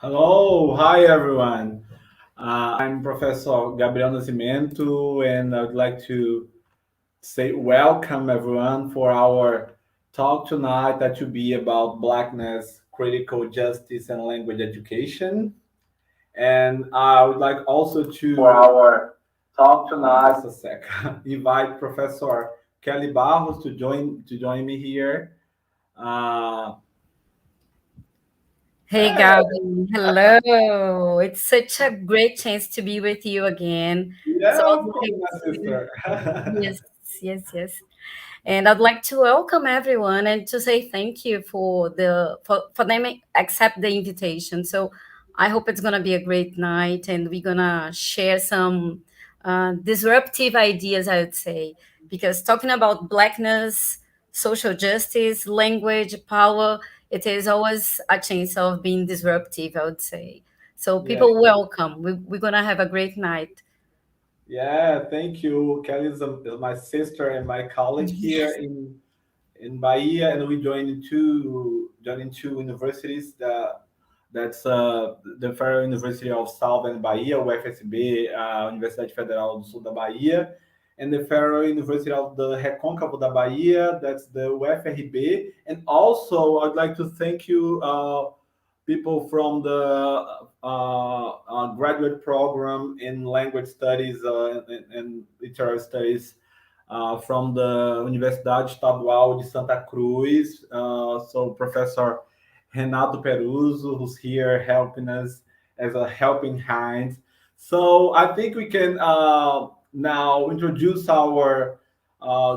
Hello, hi everyone. I'm Professor Gabriel Nascimento, and I would like to say welcome everyone for our talk tonight that will be about Blackness, critical justice, and language education. And I would like also to For our talk just tonight. a sec invite Professor Kelly Barros to join me here. Uh, Hey, Gabi. Hello. It's such a great chance to be with you again. So yeah, I'd of course, like my to, sister. yes, yes. And I'd like to welcome everyone and to say thank you for them accept the invitation. So I hope it's gonna be a great night and we're gonna share some disruptive ideas, I would say, because talking about blackness, social justice, language, power, it is always a chance of being disruptive, I would say. So Yeah. people welcome. We're gonna have a great night. Yeah, thank you. Kelly is my sister and my colleague here Yes. in Bahia, and we joined two universities. That's the Federal University of Southern Bahia, UFSB, Universidade Federal do Sul da Bahia, and the Federal University of the Recôncavo da Bahia, that's the UFRB. And also, I'd like to thank you. People from the graduate program in language studies and literary studies from the Universidade Estadual de Santa Cruz. So Professor Renato Peruso, who's here helping us as a helping hand. So I think we can now introduce our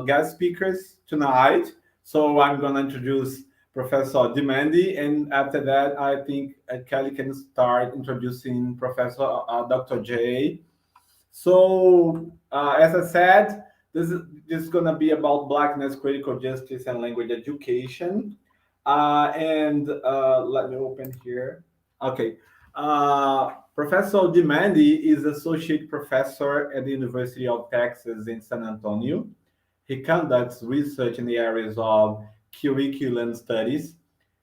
guest speakers tonight. So I'm going to introduce Professor Ndimande, and after that, I think Kelly can start introducing Professor Dr. J. So, as I said, this is gonna be about Blackness, critical justice, and language education. And let me open here. Okay. Professor Ndimande is associate professor at the University of Texas in San Antonio. He conducts research in the areas of curriculum studies,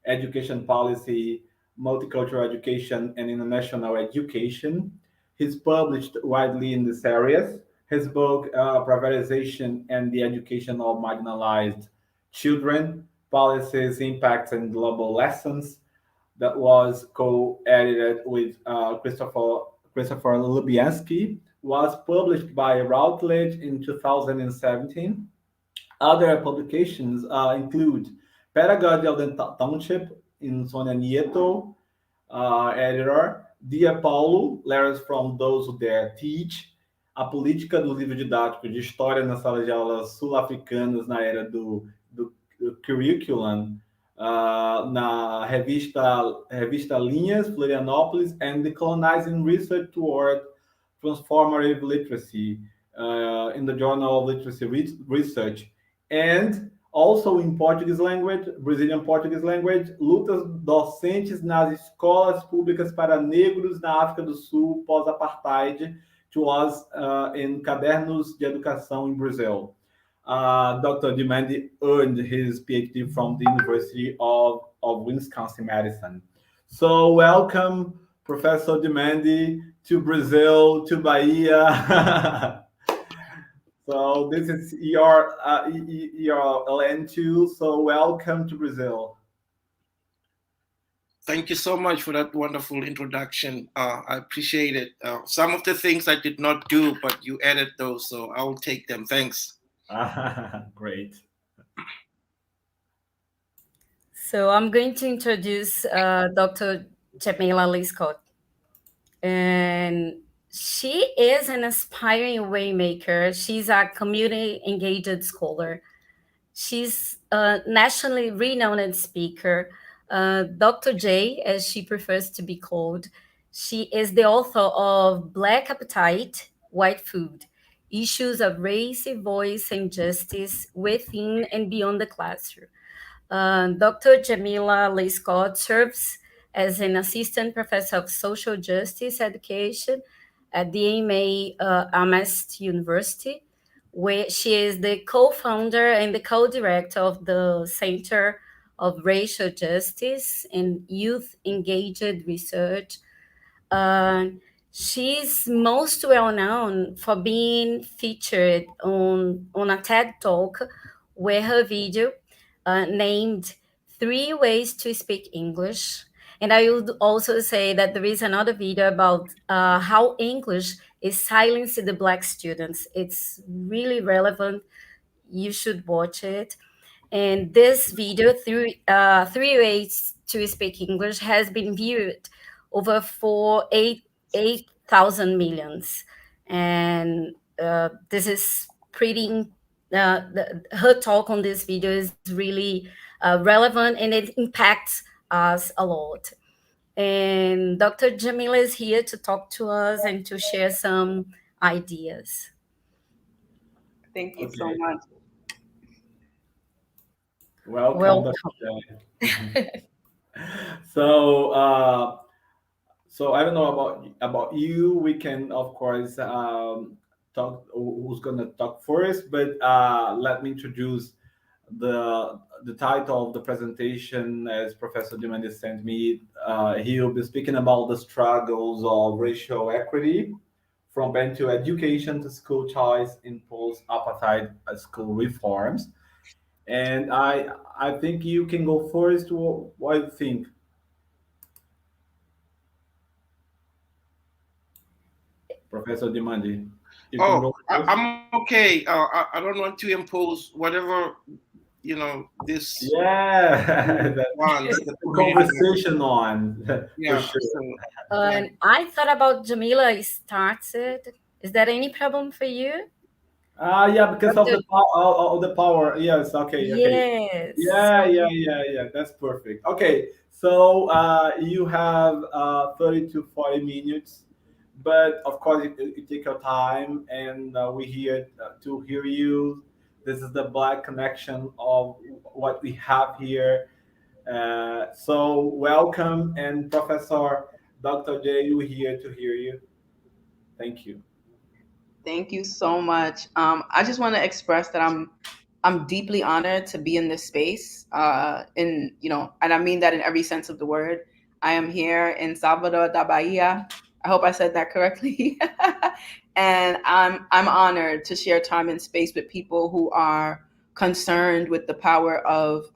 education policy, multicultural education, and international education. He's published widely in these areas. His book, Privatization and the Education of Marginalized Children, Policies, Impacts, and Global Lessons, that was co-edited with Christopher Lubianski, was published by Routledge in 2017. Other publications include Pedagogy of the Township in Sonia Nieto, editor, Dia Paulo, Letters from Those Who Dare Teach, A Política do Livro Didático de História nas Salas de Aulas Sul-Africanas na Era do Curriculum, na revista Linhas, Florianópolis, and Decolonizing Research Toward Transformative Literacy in the Journal of Literacy Research, and also in Portuguese language, Brazilian Portuguese language, lutas docentes nas escolas públicas para negros na África do Sul pós-apartheid, to us in cadernos de educação in Brazil. Dr. Ndimande earned his PhD from the University of Wisconsin-Madison. So welcome, Professor Ndimande, to Brazil, to Bahia. So this is your land too. So welcome to Brazil. Thank you so much for that wonderful introduction. I appreciate it. Some of the things I did not do, but you added those, so I will take them. Thanks. Great. So I'm going to introduce Dr. Jamila Lyiscott. And she is an aspiring waymaker. She's a community engaged scholar. She's a nationally renowned speaker. Dr. J, as she prefers to be called, she is the author of Black Appetite, White Food, Issues of Race, Voice, and Justice Within and Beyond the Classroom. Dr. Jamila Lyiscott serves as an assistant professor of social justice education at the AMA Amherst University, where she is the co-founder and the co-director of the Center of racial justice and youth engaged research. She's most well known for being featured on a TED Talk where her video named 3 Ways to Speak English. And I would also say that there is another video about how English is silencing the Black students. It's really relevant. You should watch it. And this video, 3 Ways to Speak English, has been viewed over 8,000 millions. And this is pretty, her talk on this video is really relevant, and it impacts us a lot. And Dr. Jamila is here to talk to us and to share some ideas. Thank you so much. Welcome. So, so I don't know about you. We can, of course, talk. Who's gonna talk first? But let me introduce the title of the presentation as Professor Ndimande sent me. He will be speaking about the struggles of racial equity from Bantu education to school choice in post-apartheid school reforms. And I think you can go first. What do you think? Professor Ndimande. I'm okay. I don't want to impose whatever, this. Yeah, that's the conversation on. Yeah. For sure. And I thought about Jamila starts it. Is that any problem for you? Yeah, because of the power. Yes. Okay. Yes. Yeah. That's perfect. Okay. So you have 30 to 40 minutes, but of course you take your time, and we're here to hear you. This is the Black connection of what we have here. So welcome, and Professor Dr. J, we're here to hear you. Thank you. Thank you so much. I just want to express that I'm deeply honored to be in this space. And I mean that in every sense of the word. I am here in Salvador da Bahia. I hope I said that correctly. And I'm honored to share time and space with people who are concerned with the power of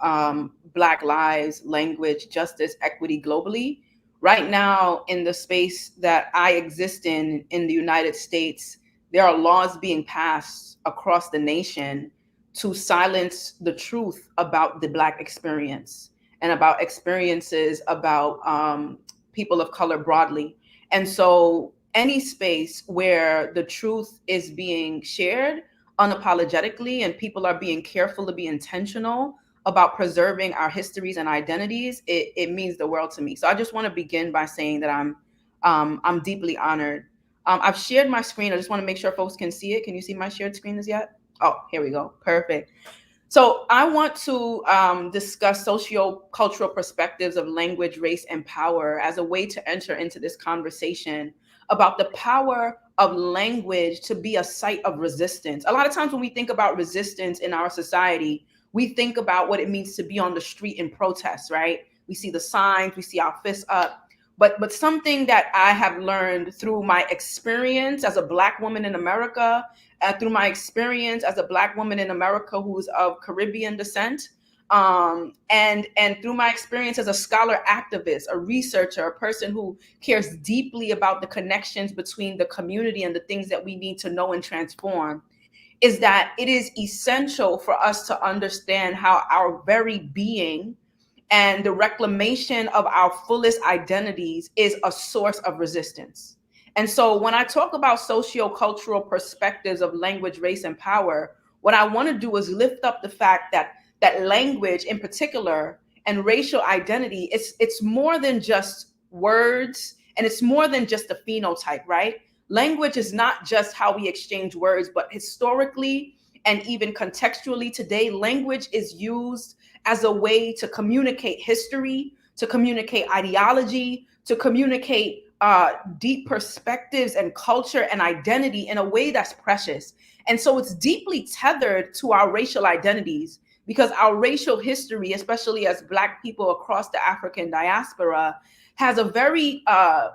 Black lives, language, justice, equity globally. Right now, in the space that I exist in the United States, there are laws being passed across the nation to silence the truth about the Black experience and about experiences about people of color broadly. And so any space where the truth is being shared unapologetically and people are being careful to be intentional about preserving our histories and identities, it means the world to me. So I just want to begin by saying that I'm deeply honored. I've shared my screen. I just want to make sure folks can see it. Can you see my shared screen as yet? Oh, here we go. Perfect. So I want to discuss socio-cultural perspectives of language, race, and power as a way to enter into this conversation about the power of language to be a site of resistance. A lot of times when we think about resistance in our society, we think about what it means to be on the street in protest, right? We see the signs, we see our fists up. But something that I have learned through my experience as a Black woman in America, through my experience as a Black woman in America who's of Caribbean descent, and through my experience as a scholar activist, a researcher, a person who cares deeply about the connections between the community and the things that we need to know and transform, is that it is essential for us to understand how our very being and the reclamation of our fullest identities is a source of resistance. And so when I talk about socio-cultural perspectives of language, race, and power, what I want to do is lift up the fact that language in particular and racial identity, it's more than just words, and it's more than just a phenotype, right? Language is not just how we exchange words, but historically and even contextually today, language is used as a way to communicate history, to communicate ideology, to communicate deep perspectives and culture and identity in a way that's precious. And so it's deeply tethered to our racial identities, because our racial history, especially as Black people across the African diaspora, has a very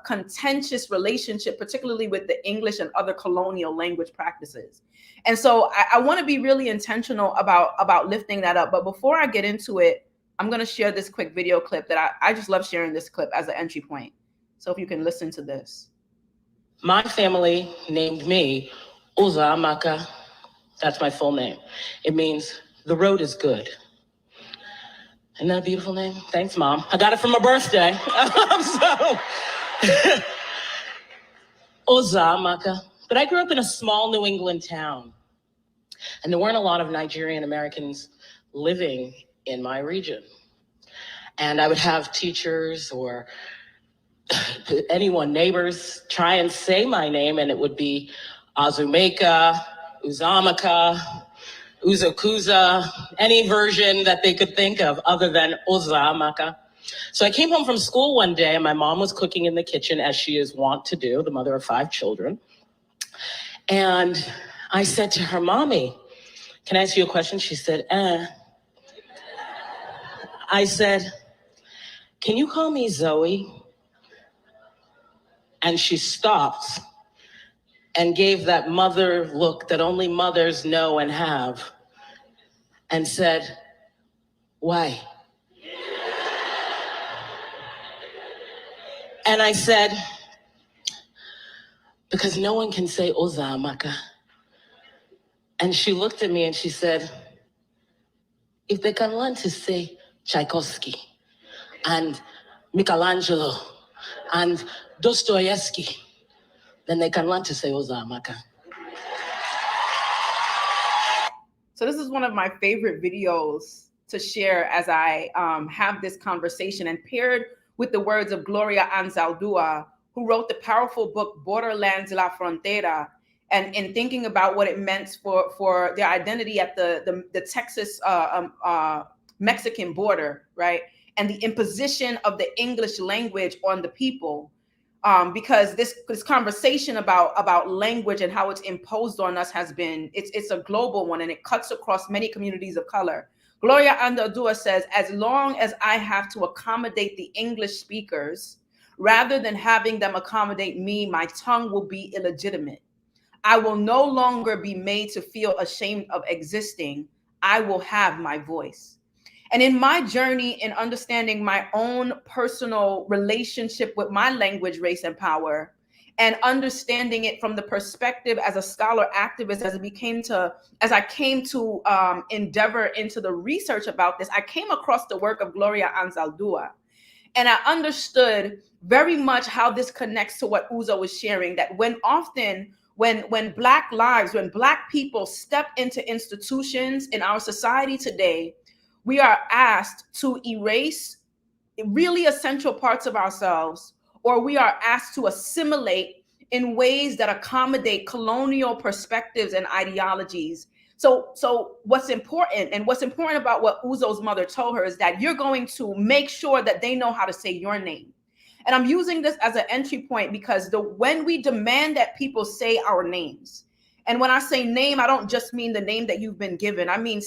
contentious relationship, particularly with the English and other colonial language practices. And so I want to be really intentional about lifting that up. But before I get into it, I'm going to share this quick video clip that I just love sharing this clip as an entry point. So if you can listen to this. My family named me Uza Amaka. That's my full name. It means the road is good. Isn't that a beautiful name? Thanks, Mom. I got it for my birthday. Uza Amaka. But I grew up in a small New England town, and there weren't a lot of Nigerian Americans living in my region. And I would have teachers or anyone, neighbors, try and say my name, and it would be Azumeka, Uzamaka, Uzokuza, any version that they could think of other than Uzamaka. So I came home from school one day, and my mom was cooking in the kitchen, as she is wont to do, the mother of 5 children. And I said to her, "Mommy, can I ask you a question?" She said, I said, "Can you call me Zoe?" And she stopped and gave that mother look that only mothers know and have, and said, "Why?" And I said, "Because no one can say Oza Amaka." And she looked at me and she said, "If they can learn to say Tchaikovsky and Michelangelo and Dostoevsky, then they can learn to say Oza Amaka." So this is one of my favorite videos to share as I have this conversation, and paired with the words of Gloria Anzaldua, who wrote the powerful book Borderlands La Frontera, and in thinking about what it meant for their identity at the Texas Mexican border, right? And the imposition of the English language on the people. Because this conversation about language and how it's imposed on us has been, it's a global one, and it cuts across many communities of color. Gloria Anzaldua says, "As long as I have to accommodate the English speakers, rather than having them accommodate me, my tongue will be illegitimate. I will no longer be made to feel ashamed of existing. I will have my voice." And in my journey in understanding my own personal relationship with my language, race, and power, and understanding it from the perspective as a scholar activist, as I came to endeavor into the research about this, I came across the work of Gloria Anzaldua. And I understood very much how this connects to what Uzo was sharing, that when Black lives, when Black people step into institutions in our society today, we are asked to erase really essential parts of ourselves, or we are asked to assimilate in ways that accommodate colonial perspectives and ideologies. So what's important about what Uzo's mother told her is that you're going to make sure that they know how to say your name. And I'm using this as an entry point because when we demand that people say our names, and when I say name, I don't just mean the name that you've been given. I mean,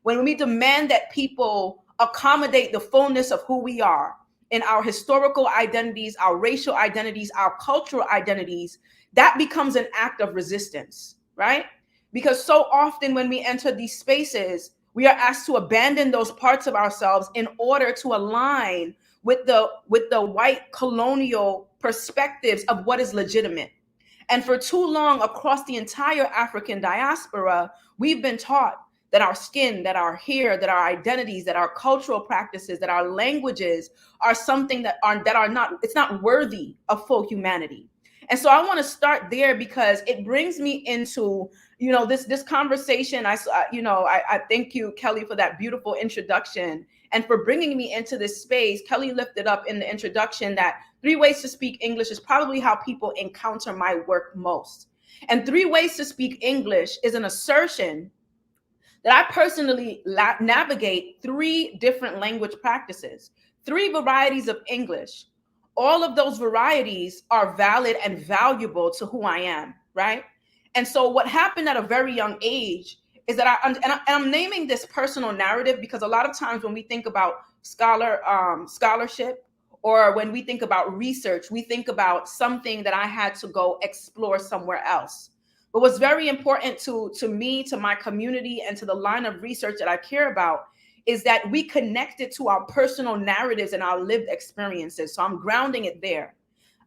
when we demand that people accommodate the fullness of who we are in our historical identities, our racial identities, our cultural identities, that becomes an act of resistance, right? Because so often when we enter these spaces, we are asked to abandon those parts of ourselves in order to align with the white colonial perspectives of what is legitimate. And for too long across the entire African diaspora, we've been taught that our skin, that our hair, that our identities, that our cultural practices, that our languages are something that are not, it's not worthy of full humanity. And so I want to start there because it brings me into, this conversation. I thank you, Kelly, for that beautiful introduction and for bringing me into this space. Kelly lifted up in the introduction that 3 ways to speak English is probably how people encounter my work most. And 3 ways to speak English is an assertion that I personally navigate 3 different language practices, 3 varieties of English. All of those varieties are valid and valuable to who I am, right? And so what happened at a very young age is that I'm naming this personal narrative because a lot of times when we think about scholarship, or when we think about research, we think about something that I had to go explore somewhere else. But what's very important to me, to my community, and to the line of research that I care about is that we connect it to our personal narratives and our lived experiences. So I'm grounding it there.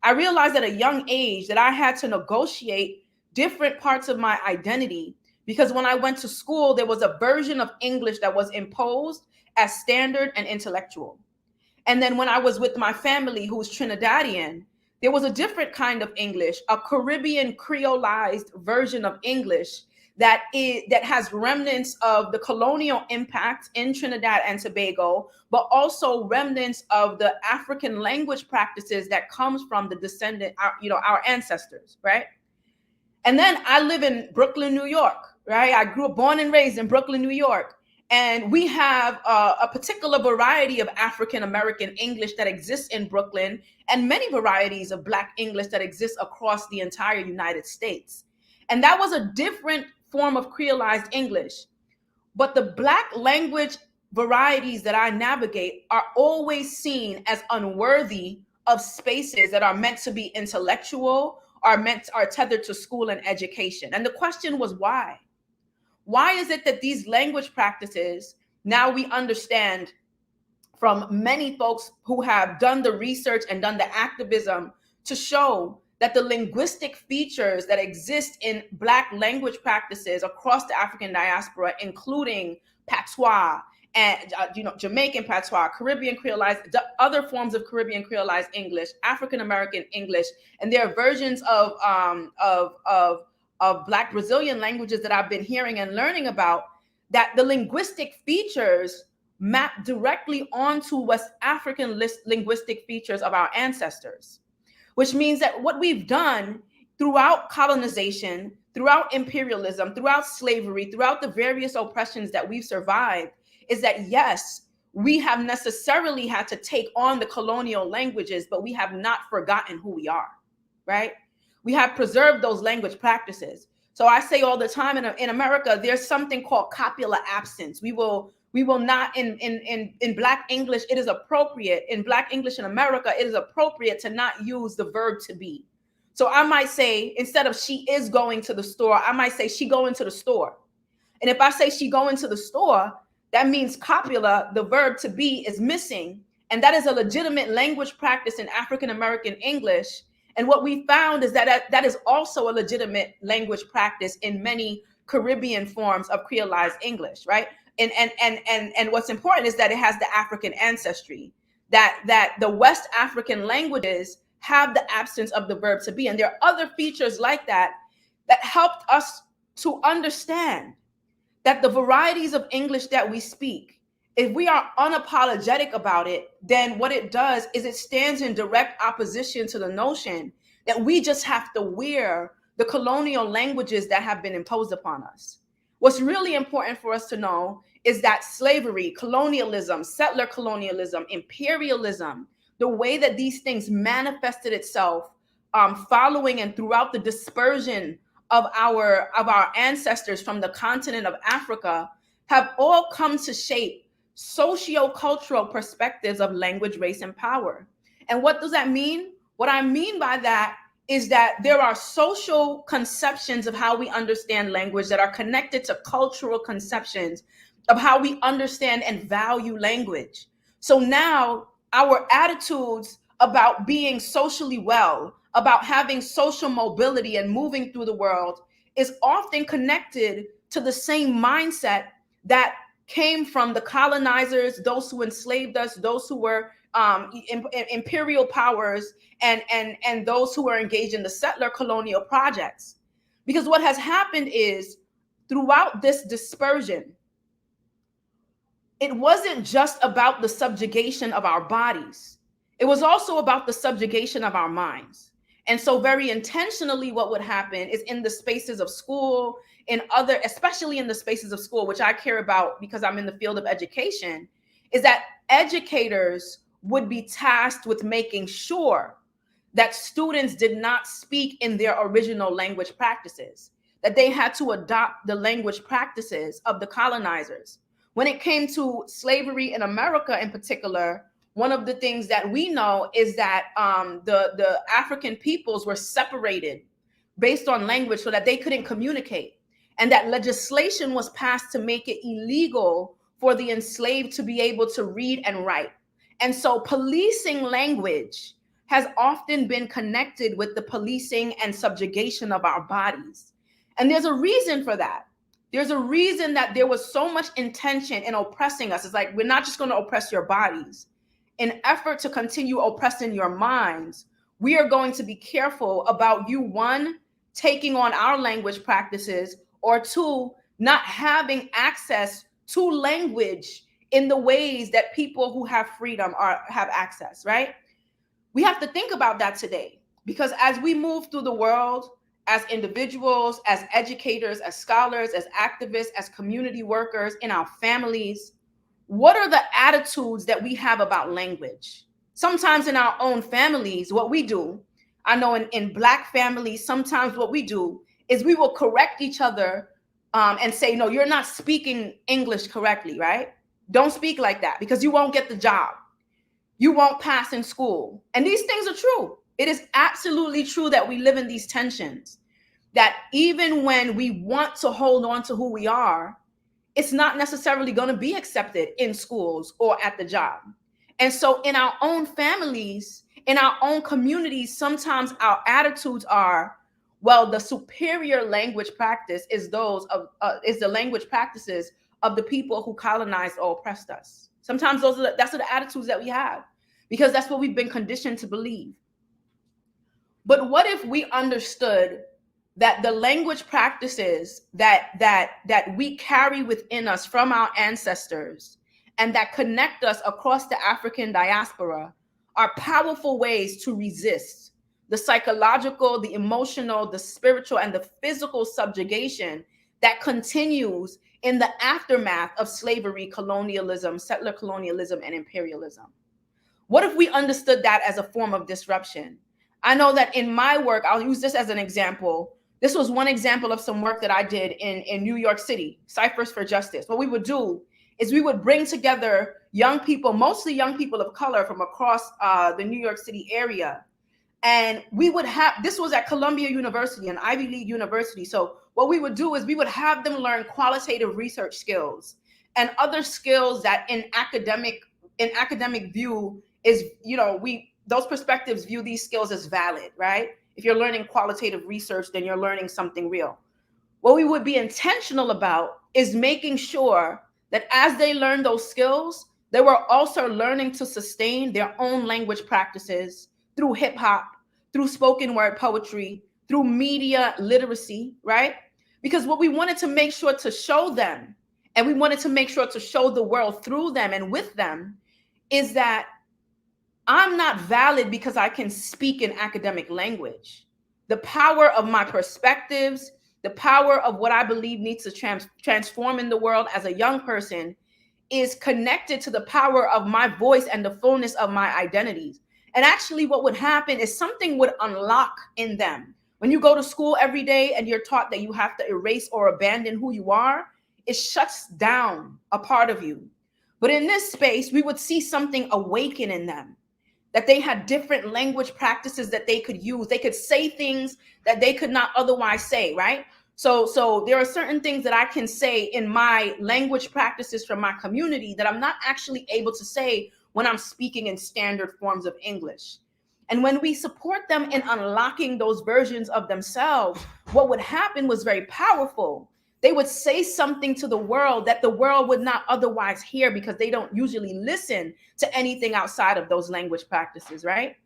I realized at a young age that I had to negotiate different parts of my identity because when I went to school, there was a version of English that was imposed as standard and intellectual. And then when I was with my family, who's Trinidadian, there was a different kind of English, a Caribbean creolized version of English that has remnants of the colonial impact in Trinidad and Tobago, but also remnants of the African language practices that comes from the descendant, our ancestors, right? And then I live in Brooklyn, New York, right? I grew up, born and raised in Brooklyn, New York. And we have a particular variety of African-American English that exists in Brooklyn and many varieties of Black English that exists across the entire United States. And that was a different form of creolized English. But the Black language varieties that I navigate are always seen as unworthy of spaces that are meant to be intellectual, are tethered to school and education. And the question was why? Why is it that these language practices, now we understand from many folks who have done the research and done the activism to show that the linguistic features that exist in Black language practices across the African diaspora, including patois and Jamaican patois, Caribbean creolized, other forms of Caribbean creolized English, African American English, and there are versions of Black Brazilian languages that I've been hearing and learning about, that the linguistic features map directly onto West African linguistic features of our ancestors, which means that what we've done throughout colonization, throughout imperialism, throughout slavery, throughout the various oppressions that we've survived, is that yes, we have necessarily had to take on the colonial languages, but we have not forgotten who we are, right? We have preserved those language practices. So I say all the time in America, there's something called copula absence. We will not, in Black English, it is appropriate, in Black English in America, it is appropriate to not use the verb to be. So I might say, instead of she is going to the store, I might say she going to the store. And if I say she going to the store, that means copula, the verb to be, is missing. And that is a legitimate language practice in African American English. And what we found is that is also a legitimate language practice in many Caribbean forms of creolized English, right? And what's important is that it has the African ancestry, that the West African languages have the absence of the verb to be. And there are other features like that helped us to understand that the varieties of English that we speak, if we are unapologetic about it, then what it does is it stands in direct opposition to the notion that we just have to wear the colonial languages that have been imposed upon us. What's really important for us to know is that slavery, colonialism, settler colonialism, imperialism, the way that these things manifested itself following and throughout the dispersion of our ancestors from the continent of Africa have all come to shape socio-cultural perspectives of language, race, and power. And what does that mean? What I mean by that is that there are social conceptions of how we understand language that are connected to cultural conceptions of how we understand and value language. So now our attitudes about being socially well, about having social mobility and moving through the world is often connected to the same mindset that came from the colonizers, those who enslaved us, those who were imperial powers, and those who were engaged in the settler colonial projects. Because what has happened is throughout this dispersion, it wasn't just about the subjugation of our bodies. It was also about the subjugation of our minds. And so very intentionally, what would happen is in the spaces of school, especially in the spaces of school, which I care about because I'm in the field of education, is that educators would be tasked with making sure that students did not speak in their original language practices. that they had to adopt the language practices of the colonizers. When it came to slavery in America in particular, one of the things that we know is that the African peoples were separated based on language so that they couldn't communicate. And that legislation was passed to make it illegal for the enslaved to be able to read and write. And so policing language has often been connected with the policing and subjugation of our bodies. And there's a reason for that. There's a reason that there was so much intention in oppressing us. It's like, we're not just going to oppress your bodies. In effort to continue oppressing your minds, we are going to be careful about you, one, taking on our language practices, or two, not having access to language in the ways that people who have freedom have access, right? We have to think about that today, because as we move through the world, as individuals, as educators, as scholars, as activists, as community workers, in our families, what are the attitudes that we have about language? Sometimes in our own families, what we do, I know in Black families, sometimes what we do is we will correct each other and say, no, you're not speaking English correctly, right? Don't speak like that because you won't get the job. You won't pass in school. And these things are true. It is absolutely true that we live in these tensions, that even when we want to hold on to who we are, it's not necessarily going to be accepted in schools or at the job. And so in our own families, in our own communities, sometimes our attitudes are, well, the superior language practice is the language practices of the people who colonized or oppressed us. Sometimes that's the attitudes that we have, because that's what we've been conditioned to believe. But what if we understood that the language practices that we carry within us from our ancestors and that connect us across the African diaspora are powerful ways to resist the psychological, the emotional, the spiritual, and the physical subjugation that continues in the aftermath of slavery, colonialism, settler colonialism, and imperialism? What if we understood that as a form of disruption? I know that in my work, I'll use this as an example. This was one example of some work that I did in New York City, Ciphers for Justice. What we would do is we would bring together young people, mostly young people of color from across the New York City area. And we would have, this was at Columbia University, an Ivy League university. So what we would do is we would have them learn qualitative research skills and other skills that in academic view is, those perspectives view these skills as valid, right? If you're learning qualitative research, then you're learning something real. What we would be intentional about is making sure that as they learn those skills, they were also learning to sustain their own language practices through hip hop, through spoken word poetry, through media literacy, right? Because what we wanted to make sure to show them, and we wanted to make sure to show the world through them and with them, is that I'm not valid because I can speak in academic language. The power of my perspectives, the power of what I believe needs to transform in the world as a young person is connected to the power of my voice and the fullness of my identities. And actually what would happen is something would unlock in them. When you go to school every day and you're taught that you have to erase or abandon who you are, it shuts down a part of you. But in this space, we would see something awaken in them, that they had different language practices that they could use. They could say things that they could not otherwise say, right? So there are certain things that I can say in my language practices from my community that I'm not actually able to say when I'm speaking in standard forms of English. And when we support them in unlocking those versions of themselves, what would happen was very powerful. They would say something to the world that the world would not otherwise hear because they don't usually listen to anything outside of those language practices, right?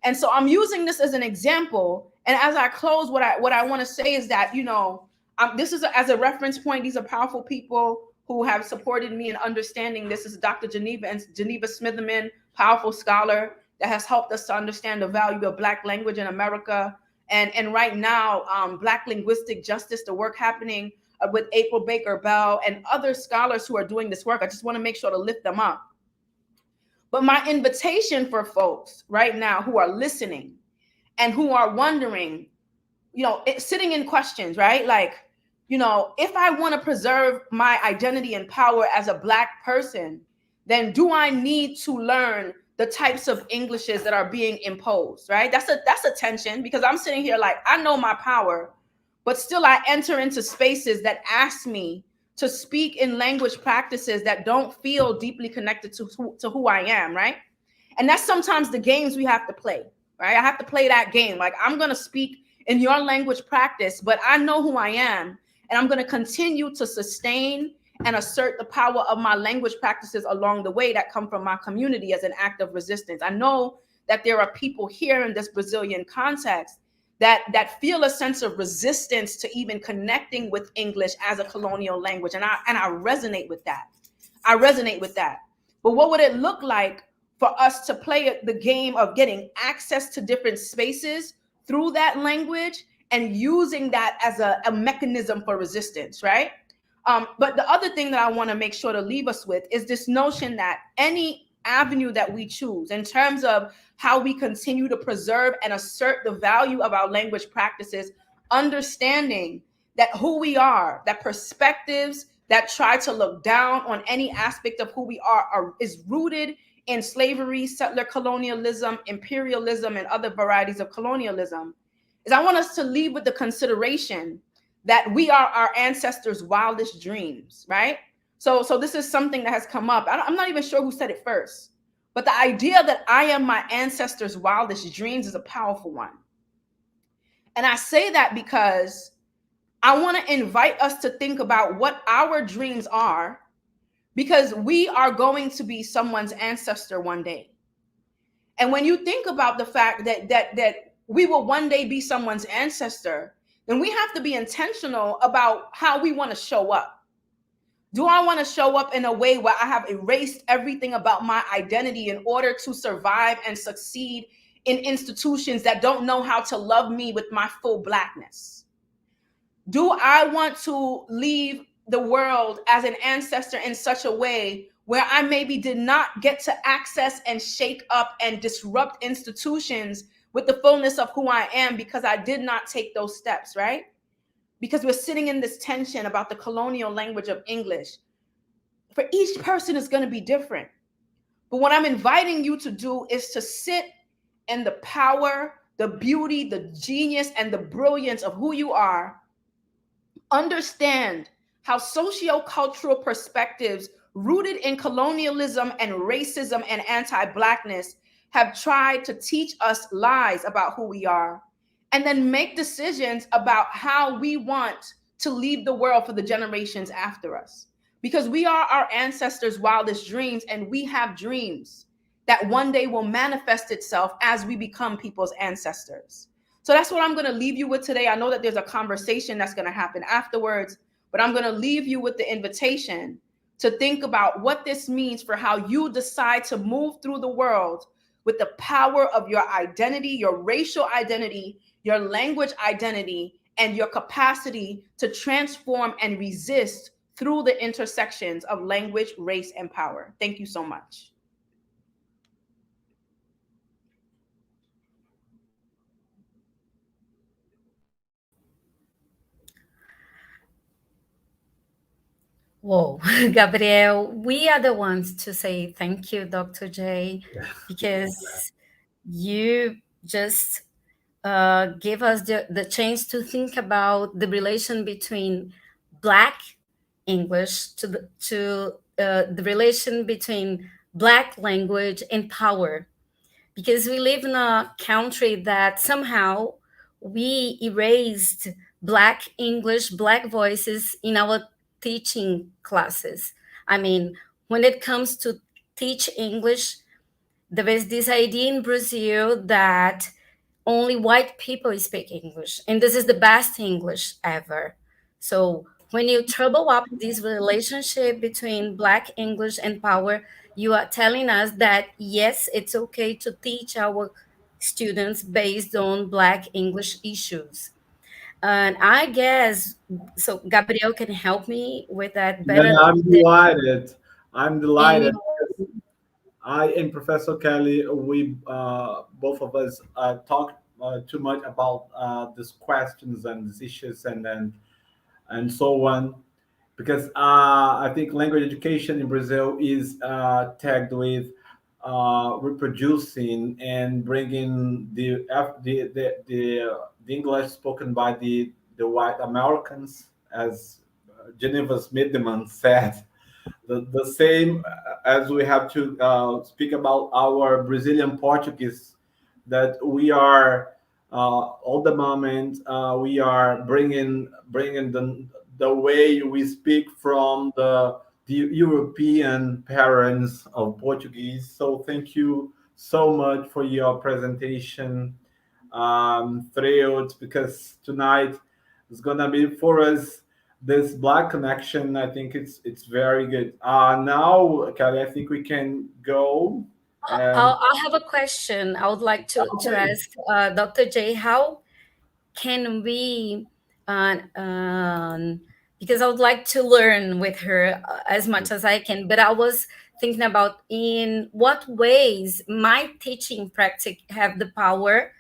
And so I'm using this as an example. And as I close, what I want to say is that, this is as a reference point. These are powerful people who have supported me in understanding this. Is Dr. Geneva Smitherman, powerful scholar that has helped us to understand the value of Black language in America. And right now, Black linguistic justice, the work happening with April Baker Bell and other scholars who are doing this work. I just want to make sure to lift them up. But my invitation for folks right now who are listening and who are wondering, sitting in questions, right? Like, if I want to preserve my identity and power as a Black person, then do I need to learn the types of Englishes that are being imposed, right? That's a tension, because I'm sitting here like, I know my power, but still I enter into spaces that ask me to speak in language practices that don't feel deeply connected to who I am, right? And that's sometimes the games we have to play, right? I have to play that game. Like, I'm going to speak in your language practice, but I know who I am, and I'm going to continue to sustain and assert the power of my language practices along the way that come from my community as an act of resistance. I know that there are people here in this Brazilian context that feel a sense of resistance to even connecting with English as a colonial language. And I resonate with that. I resonate with that. But what would it look like for us to play the game of getting access to different spaces through that language and using that as a mechanism for resistance, right? But the other thing that I want to make sure to leave us with is this notion that any avenue that we choose in terms of how we continue to preserve and assert the value of our language practices, understanding that who we are, that perspectives that try to look down on any aspect of who we are is rooted in slavery, settler colonialism, imperialism, and other varieties of colonialism, is I want us to leave with the consideration that we are our ancestors' wildest dreams, right? So this is something that has come up. I'm not even sure who said it first, but the idea that I am my ancestors' wildest dreams is a powerful one. And I say that because I want to invite us to think about what our dreams are, because we are going to be someone's ancestor one day. And when you think about the fact that we will one day be someone's ancestor, then we have to be intentional about how we want to show up. Do I want to show up in a way where I have erased everything about my identity in order to survive and succeed in institutions that don't know how to love me with my full Blackness? Do I want to leave the world as an ancestor in such a way where I maybe did not get to access and shake up and disrupt institutions with the fullness of who I am because I did not take those steps, right? Because we're sitting in this tension about the colonial language of English. For each person is going to be different. But what I'm inviting you to do is to sit in the power, the beauty, the genius, and the brilliance of who you are. Understand how socio-cultural perspectives rooted in colonialism and racism and anti-Blackness have tried to teach us lies about who we are, and then make decisions about how we want to leave the world for the generations after us. Because we are our ancestors' wildest dreams, and we have dreams that one day will manifest itself as we become people's ancestors. So that's what I'm going to leave you with today. I know that there's a conversation that's going to happen afterwards, but I'm going to leave you with the invitation to think about what this means for how you decide to move through the world with the power of your identity, your racial identity, your language identity, and your capacity to transform and resist through the intersections of language, race, and power. Thank you so much. Whoa, Gabriel, we are the ones to say thank you, Dr. J, because you just give us the chance to think about the relation between Black English to the relation between Black language and power, because we live in a country that somehow we erased Black English, Black voices in our teaching classes. I mean, when it comes to teach English, there is this idea in Brazil that only white people speak English, and this is the best English ever. So when you trouble up this relationship between Black English and power, you are telling us that yes, it's okay to teach our students based on Black English issues. And I guess, so Gabriel can help me with that better. Yeah, I'm delighted. I'm delighted. And I and Professor Kelly, we both of us talked too much about these questions and these issues and so on, because I think language education in Brazil is tagged with reproducing and bringing the English spoken by the white Americans, as Geneva's Middeman said. The same as we have to speak about our Brazilian Portuguese, that we are all the moment we are bringing the way we speak from the European parents of Portuguese. So thank you so much for your presentation. Thrilled because tonight is gonna be for us this Black connection. I think it's very good. Now, Kelly, I think we can go. I'll have a question. I would like to Okay. ask Dr. J, how can we, because I would like to learn with her as much as I can, but I was thinking about in what ways my teaching practice have the power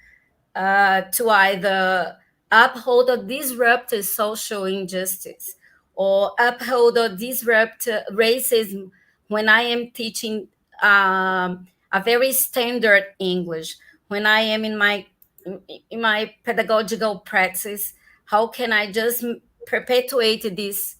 to either uphold or disrupt a social injustice, or uphold or disrupt racism when I am teaching a very standard English, when I am in my pedagogical practice. How can I just perpetuate this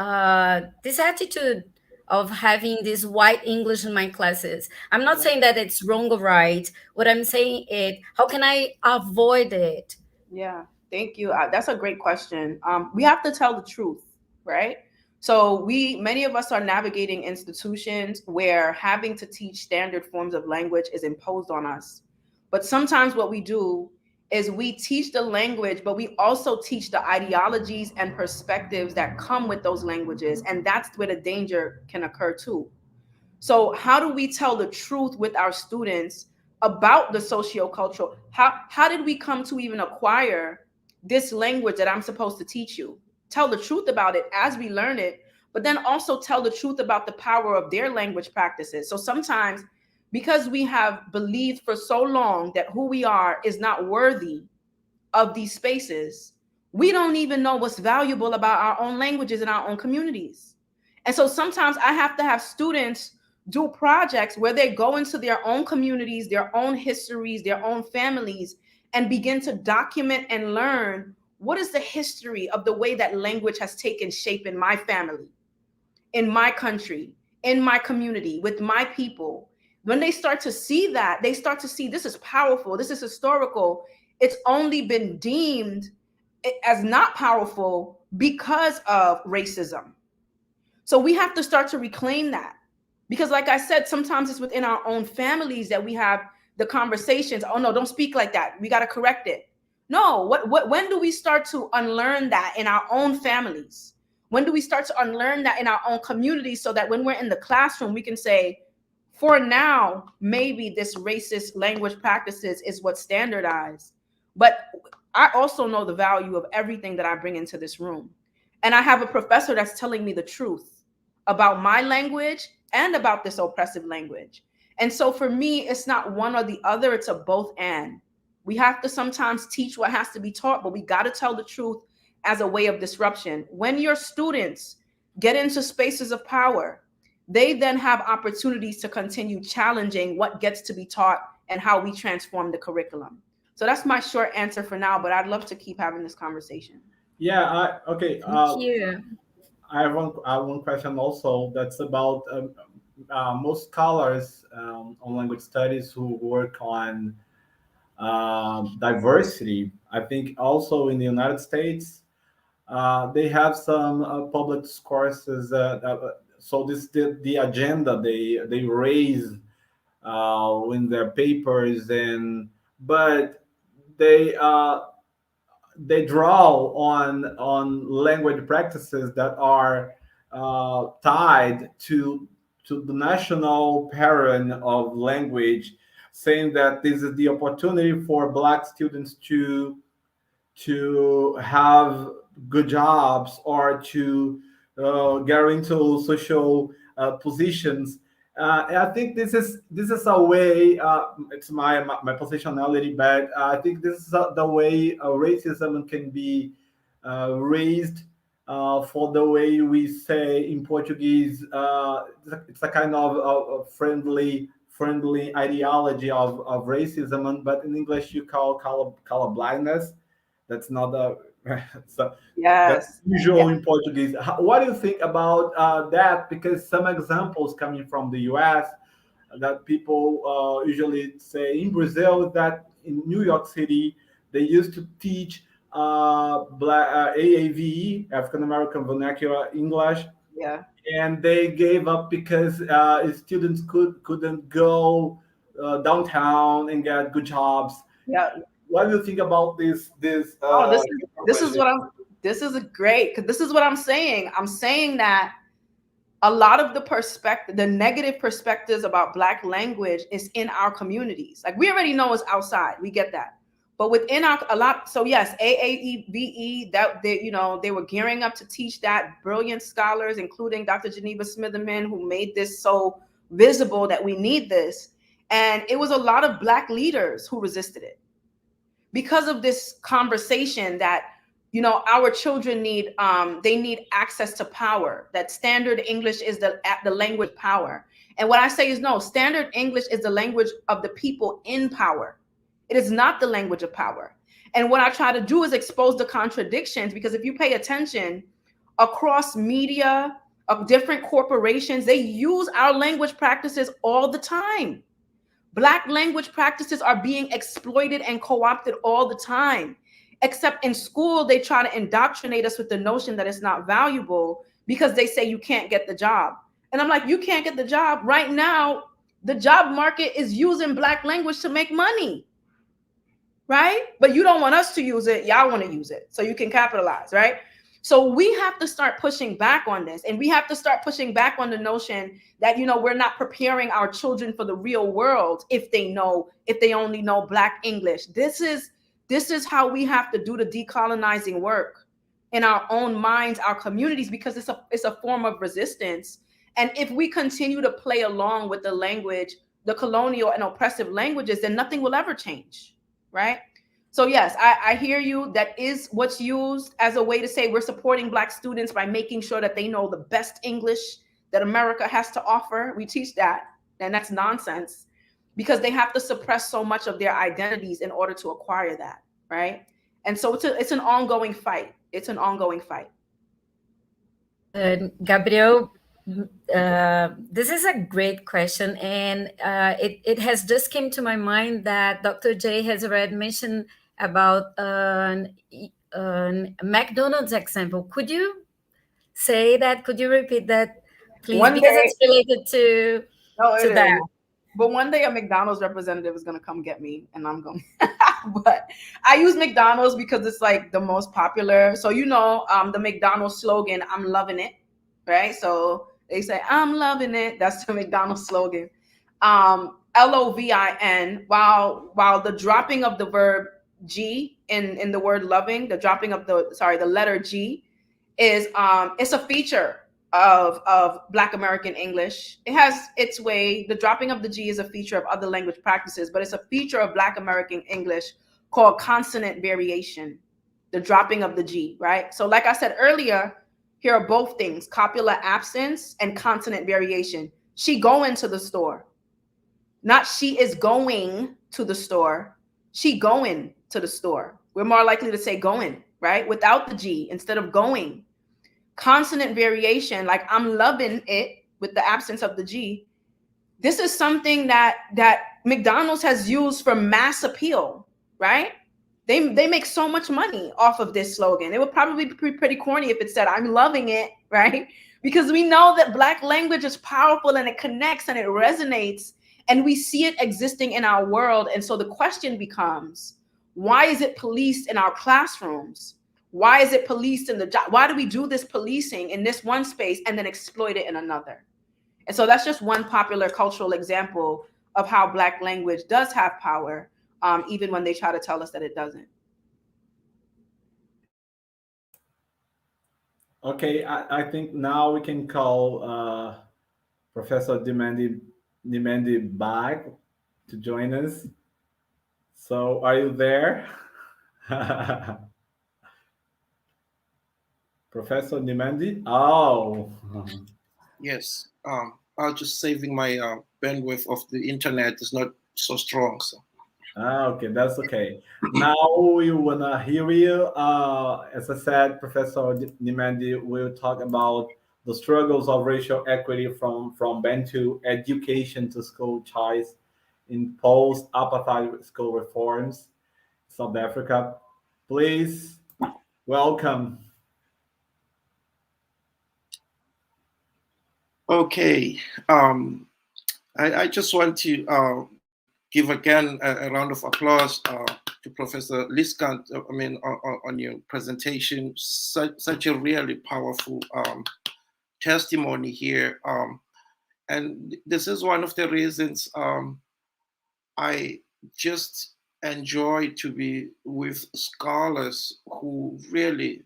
attitude of having this white English in my classes? I'm not saying that it's wrong or right. What I'm saying is, how can I avoid it? Yeah, thank you. That's a great question. We have to tell the truth, right? So many of us are navigating institutions where having to teach standard forms of language is imposed on us. But sometimes what we do is we teach the language, but we also teach the ideologies and perspectives that come with those languages. And that's where the danger can occur too. So how do we tell the truth with our students about the socio-cultural? How did we come to even acquire this language that I'm supposed to teach you? Tell the truth about it as we learn it, but then also tell the truth about the power of their language practices. So sometimes, because we have believed for so long that who we are is not worthy of these spaces, we don't even know what's valuable about our own languages in our own communities. And so sometimes I have to have students do projects where they go into their own communities, their own histories, their own families, and begin to document and learn what is the history of the way that language has taken shape in my family, in my country, in my community, with my people. When they start to see that, they start to see this is powerful, this is historical. It's only been deemed as not powerful because of racism. So we have to start to reclaim that. Because like I said, sometimes it's within our own families that we have the conversations. Oh no, don't speak like that. We got to correct it. No, when do we start to unlearn that in our own families? When do we start to unlearn that in our own communities, so that when we're in the classroom, we can say, for now, maybe this racist language practices is what's standardized. But I also know the value of everything that I bring into this room. And I have a professor that's telling me the truth about my language and about this oppressive language. And so for me, it's not one or the other, it's a both and. We have to sometimes teach what has to be taught, but we got to tell the truth as a way of disruption. When your students get into spaces of power, they then have opportunities to continue challenging what gets to be taught and how we transform the curriculum. So that's my short answer for now, but I'd love to keep having this conversation. Yeah. Okay. Thank you. I have one question also. That's about most scholars on language studies who work on diversity. I think also in the United States, they have some public discourses. So this the agenda they raise in their papers, but they draw on language practices that are tied to the national pattern of language, saying that this is the opportunity for Black students to have good jobs or to get into social positions. I think this is a way. It's my positionality, but I think this is the way racism can be raised for the way we say in Portuguese. It's a kind of friendly ideology of racism, but in English you call blindness. That's not a so that's Yes. usual in Portuguese. What do you think about that? Because some examples coming from the US that people usually say in Brazil, that in New York City, they used to teach AAVE, African American Vernacular English, Yeah. and they gave up because students couldn't go downtown and get good jobs. Yeah. What do you think about this? Oh, this is what I'm. This is a great, because this is what I'm saying. I'm saying that a lot of the negative perspectives about Black language is in our communities. Like, we already know it's outside. We get that. But within so yes, AAVE, that they were gearing up to teach that. Brilliant scholars, including Dr. Geneva Smitherman, who made this so visible that we need this. And it was a lot of Black leaders who resisted it because of this conversation that our children need access to power, that standard English is the language of power. And what I say is, no, standard English is the language of the people in power. It is not the language of power. And what I try to do is expose the contradictions, because if you pay attention across media of different corporations, they use our language practices all the time. Black language practices are being exploited and co-opted all the time. Except in school, they try to indoctrinate us with the notion that it's not valuable because they say you can't get the job. And I'm like, you can't get the job. Right now, the job market is using Black language to make money, right? But you don't want us to use it. Y'all want to use it so you can capitalize, right? So we have to start pushing back on this, and we have to start pushing back on the notion that, we're not preparing our children for the real world if they only know Black English. This is how we have to do the decolonizing work in our own minds, our communities, because it's a form of resistance. And if we continue to play along with the language, the colonial and oppressive languages, then nothing will ever change, right? So yes, I hear you. That is what's used as a way to say we're supporting Black students by making sure that they know the best English that America has to offer. We teach that, and that's nonsense, because they have to suppress so much of their identities in order to acquire that, right? And so it's an ongoing fight. It's an ongoing fight. Gabriel, this is a great question, and it has just came to my mind that Dr. J has already mentioned about McDonald's example. Could you say that? Could you repeat that, please? Because it's related to that. But one day a McDonald's representative is going to come get me, and I'm going. But I use McDonald's because it's like the most popular. So the McDonald's slogan, "I'm loving it," right? So they say, "I'm loving it." That's the McDonald's slogan. LOVIN. While the dropping of the verb G in the word loving, the dropping of the letter G is it's a feature of Black American English. It has its way. The dropping of the G is a feature of other language practices, but it's a feature of Black American English called consonant variation, the dropping of the G, right? So like I said earlier, here are both things: copula absence and consonant variation. She going to the store. Not she is going to the store. She going to the store. We're more likely to say going, right? Without the G instead of going. Consonant variation, like I'm loving it with the absence of the G. This is something that McDonald's has used for mass appeal, right? They make so much money off of this slogan. It would probably be pretty corny if it said, "I'm loving it," right? Because we know that Black language is powerful and it connects and it resonates, and we see it existing in our world. And so the question becomes, why is it policed in our classrooms? Why is it policed in the job? Why do we do this policing in this one space and then exploit it in another? And so that's just one popular cultural example of how Black language does have power, even when they try to tell us that it doesn't. Okay, I think now we can call Professor Ndimande back to join us. So are you there? Professor Ndimande? Oh. Yes. I was just saving my bandwidth of the internet is not so strong. So. Okay, that's okay. Now we wanna hear you. As I said, Professor Ndimande will talk about the struggles of racial equity from Bantu education to school choice in post-apartheid school reforms, South Africa. Please welcome. Okay. I just want to give again a round of applause to Professor Lyiscott. I mean, on your presentation, such a really powerful testimony here. And this is one of the reasons I just enjoy to be with scholars who really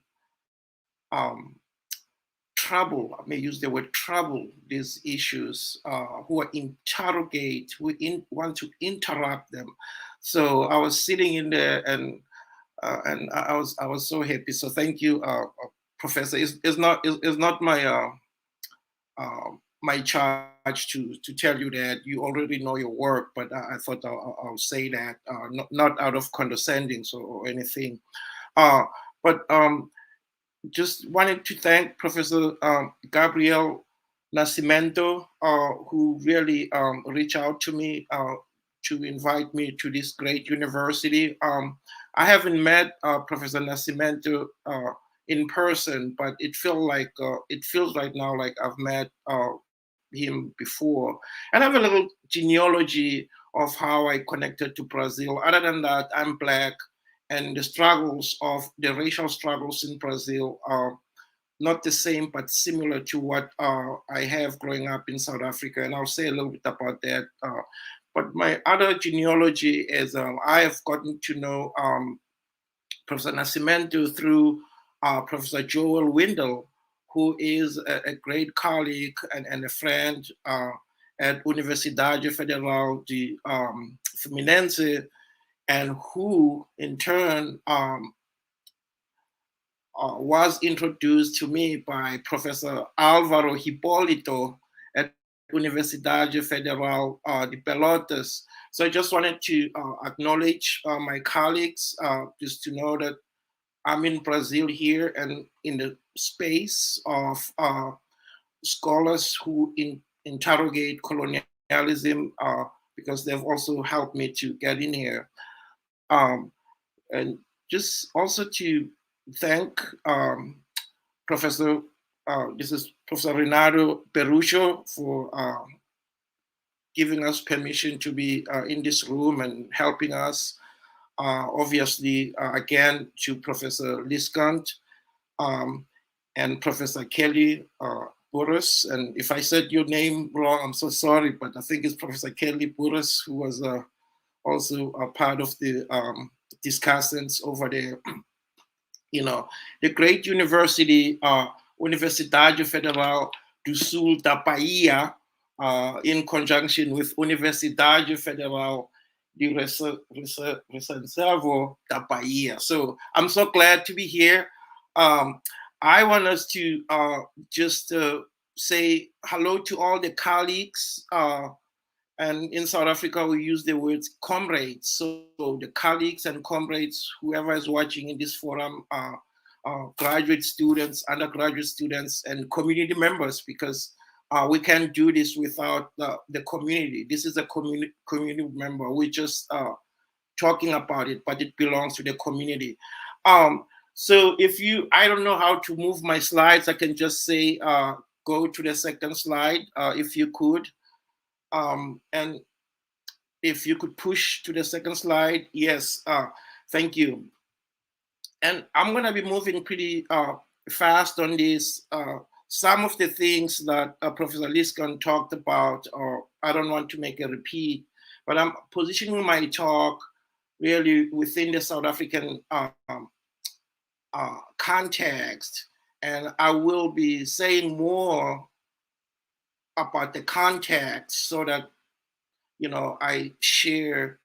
trouble, I may use the word trouble, these issues, who are interrogate, who want to interrupt them. So I was sitting in there and I was so happy. So thank you, Professor. It's not my my charge to tell you that you already know your work, but I thought I'll say that not out of condescending or anything, but just wanted to thank Professor Gabriel Nascimento, who really reached out to me to invite me to this great university. I haven't met Professor Nascimento in person, but it feels right now like I've met him before. And I have a little genealogy of how I connected to Brazil. Other than that, I'm Black, and the struggles of the racial struggles in Brazil are not the same, but similar to what I have growing up in South Africa. And I'll say a little bit about that. But my other genealogy is I have gotten to know Professor Nascimento through Professor Joel Windel, who is a great colleague and a friend at Universidade Federal de Fluminense, and who in turn was introduced to me by Professor Álvaro Hipólito at Universidade Federal de Pelotas. So I just wanted to acknowledge my colleagues, just to know that I'm in Brazil here and in the space of scholars who interrogate colonialism, because they've also helped me to get in here. And just also to thank Professor, this is Professor Renato Perucho, for giving us permission to be in this room and helping us. Obviously, again, to Professor Lyiscott and Professor Kelly Burris. And if I said your name wrong, I'm so sorry, but I think it's Professor Kelly Burris, who was also a part of the discussants over there. You know, the great university, Universidade Federal do Sul da Bahia, in conjunction with Universidade Federal de Recensavo da Bahia. So I'm so glad to be here. I want us to just say hello to all the colleagues. And in South Africa, we use the words comrades. So the colleagues and comrades, whoever is watching in this forum, graduate students, undergraduate students, and community members, because we can't do this without the community. This is a community member. We're just talking about it, but it belongs to the community. So if I don't know how to move my slides, I can just say, go to the second slide, if you could. And if you could push to the second slide, yes, thank you. And I'm gonna be moving pretty fast on this. Some of the things that Professor Lyiscott talked about, or I don't want to make a repeat, but I'm positioning my talk really within the South African context. And I will be saying more about the context so that, you know, I share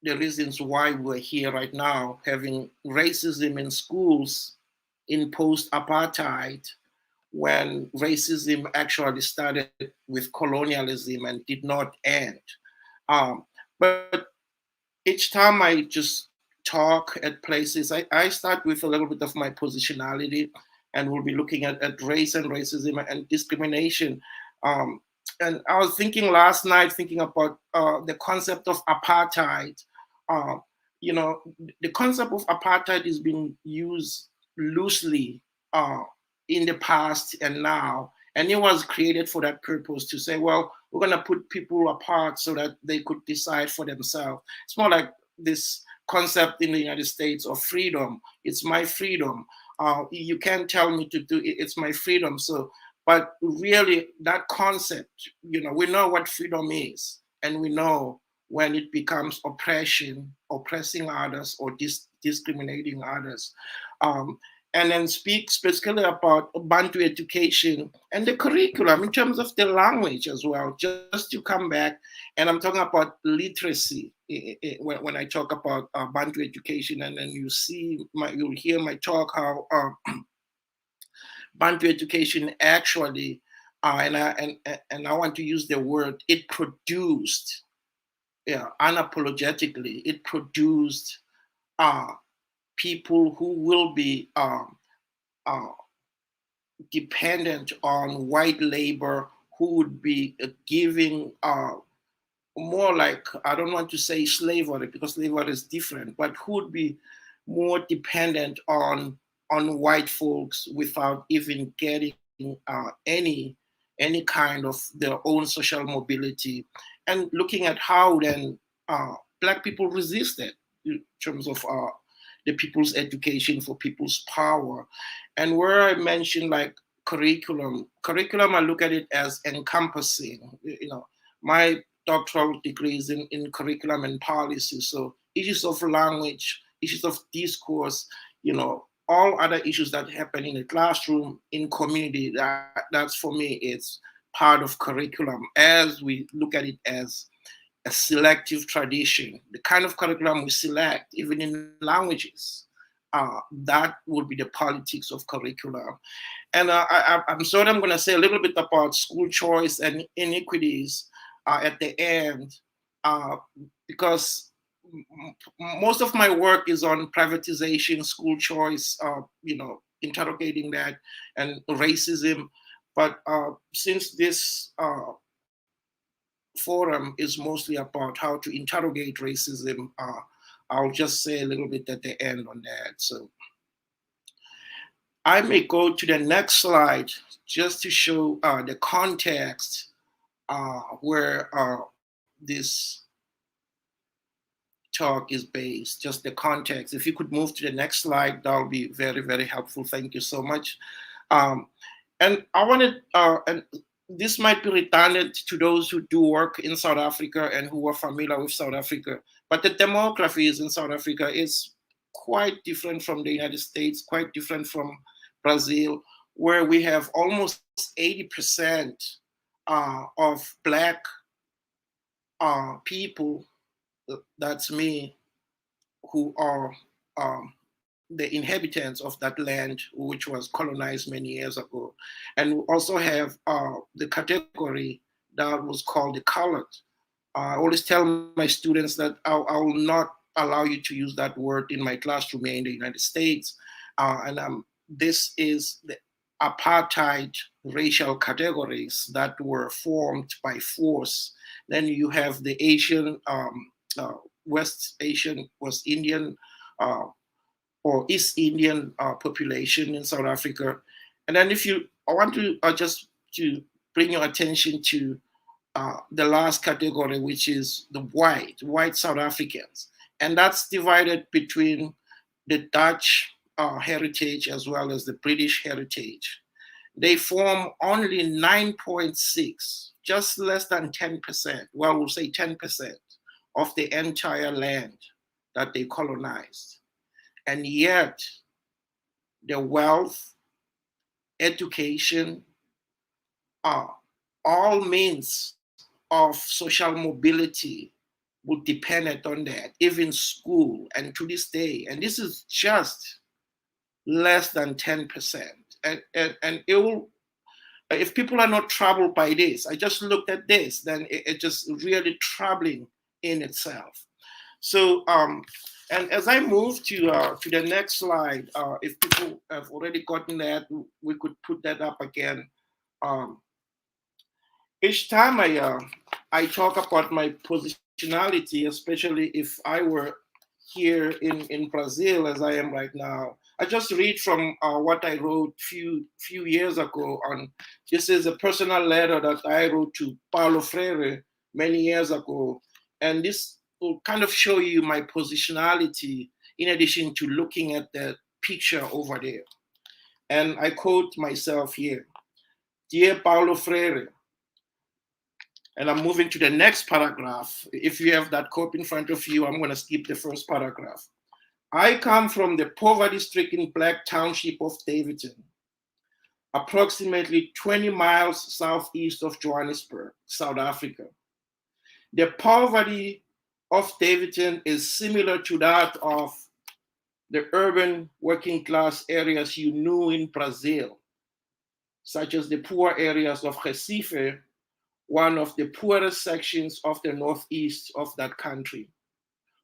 the reasons why we're here right now, having racism in schools in post-apartheid, when racism actually started with colonialism and did not end. But each time I just talk at places, I start with a little bit of my positionality, and we'll be looking at race and racism and discrimination. And I was thinking last night, thinking about the concept of apartheid. You know, the concept of apartheid is being used loosely in the past and now. And it was created for that purpose, to say, well, we're going to put people apart so that they could decide for themselves. It's more like this concept in the United States of freedom. It's my freedom. You can't tell me to do it. It's my freedom. So, but really that concept, you know, we know what freedom is, and we know when it becomes oppression, oppressing others, or discriminating others. And then speak specifically about Bantu education and the curriculum in terms of the language as well, just to come back. And I'm talking about literacy when I talk about Bantu education, and then you'll hear my talk how Bantu education actually, and I want to use the word, it produced, unapologetically, it produced people who will be dependent on white labor, who would be giving more like, I don't want to say slavery because slavery is different, but who would be more dependent on white folks without even getting any kind of their own social mobility, and looking at how then Black people resisted in terms of the people's education for people's power. And where I mentioned like curriculum, I look at it as encompassing. You know, my doctoral degree is in curriculum and policy. So issues of language, issues of discourse, you know, all other issues that happen in the classroom, in community, that's for me, it's part of curriculum, as we look at it as a selective tradition. The kind of curriculum we select, even in languages, that would be the politics of curriculum. And I'm sorry, I'm going to say a little bit about school choice and inequities at the end, because most of my work is on privatization, school choice, you know, interrogating that, and racism. But since this forum is mostly about how to interrogate racism, I'll just say a little bit at the end on that. So I may go to the next slide just to show the context where this talk is based, just the context. If you could move to the next slide, that would be very, very helpful. Thank you so much. And I wanted, and this might be redundant to those who do work in South Africa and who are familiar with South Africa, but the demography in South Africa is quite different from the United States, quite different from Brazil, where we have almost 80% of Black people, that's me, who are the inhabitants of that land, which was colonized many years ago. And we also have the category that was called the colored. I always tell my students that I will not allow you to use that word in my classroom here in the United States. This is the apartheid racial categories that were formed by force. Then you have the Asian, West Asian, West Indian, or East Indian population in South Africa. And then I want to just to bring your attention to the last category, which is the white South Africans. And that's divided between the Dutch heritage as well as the British heritage. They form only 9.6, just less than 10%, well, we'll say 10% of the entire land that they colonized. And yet, the wealth, education, all means of social mobility would depend on that, even school, and to this day. And this is just less than 10%. And it will, if people are not troubled by this, I just looked at this, then it's just really troubling in itself. So, and as I move to the next slide, if people have already gotten that, we could put that up again. Each time I talk about my positionality, especially if I were here in Brazil as I am right now, I just read from what I wrote few years ago on, this is a personal letter that I wrote to Paulo Freire many years ago. And this will kind of show you my positionality in addition to looking at the picture over there. And I quote myself here, "Dear Paulo Freire," and I'm moving to the next paragraph. If you have that copy in front of you, I'm going to skip the first paragraph. "I come from the poverty-stricken Black township of Davidton, approximately 20 miles southeast of Johannesburg, South Africa. The poverty of Davidton is similar to that of the urban working class areas you knew in Brazil, such as the poor areas of Recife, one of the poorest sections of the northeast of that country.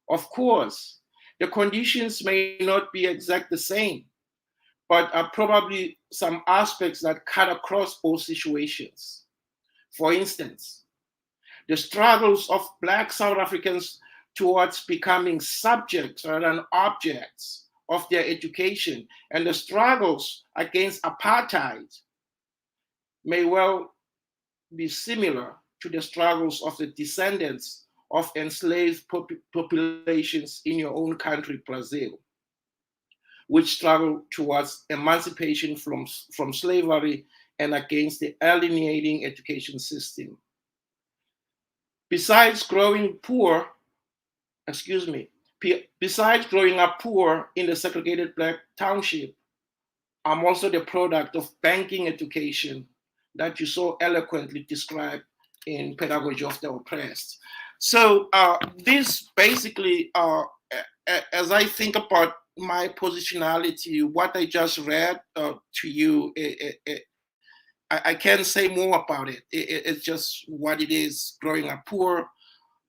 Of course, the conditions may not be exactly the same, but are probably some aspects that cut across both situations. For instance, the struggles of Black South Africans towards becoming subjects rather than objects of their education, and the struggles against apartheid may well be similar to the struggles of the descendants of enslaved populations in your own country, Brazil, which struggle towards emancipation from slavery and against the alienating education system. Besides growing up poor in the segregated Black township, I'm also the product of banking education that you so eloquently described in Pedagogy of the Oppressed. So this basically, as I think about my positionality, what I just read to you, I can't say more about it. It's just what it is, growing up poor,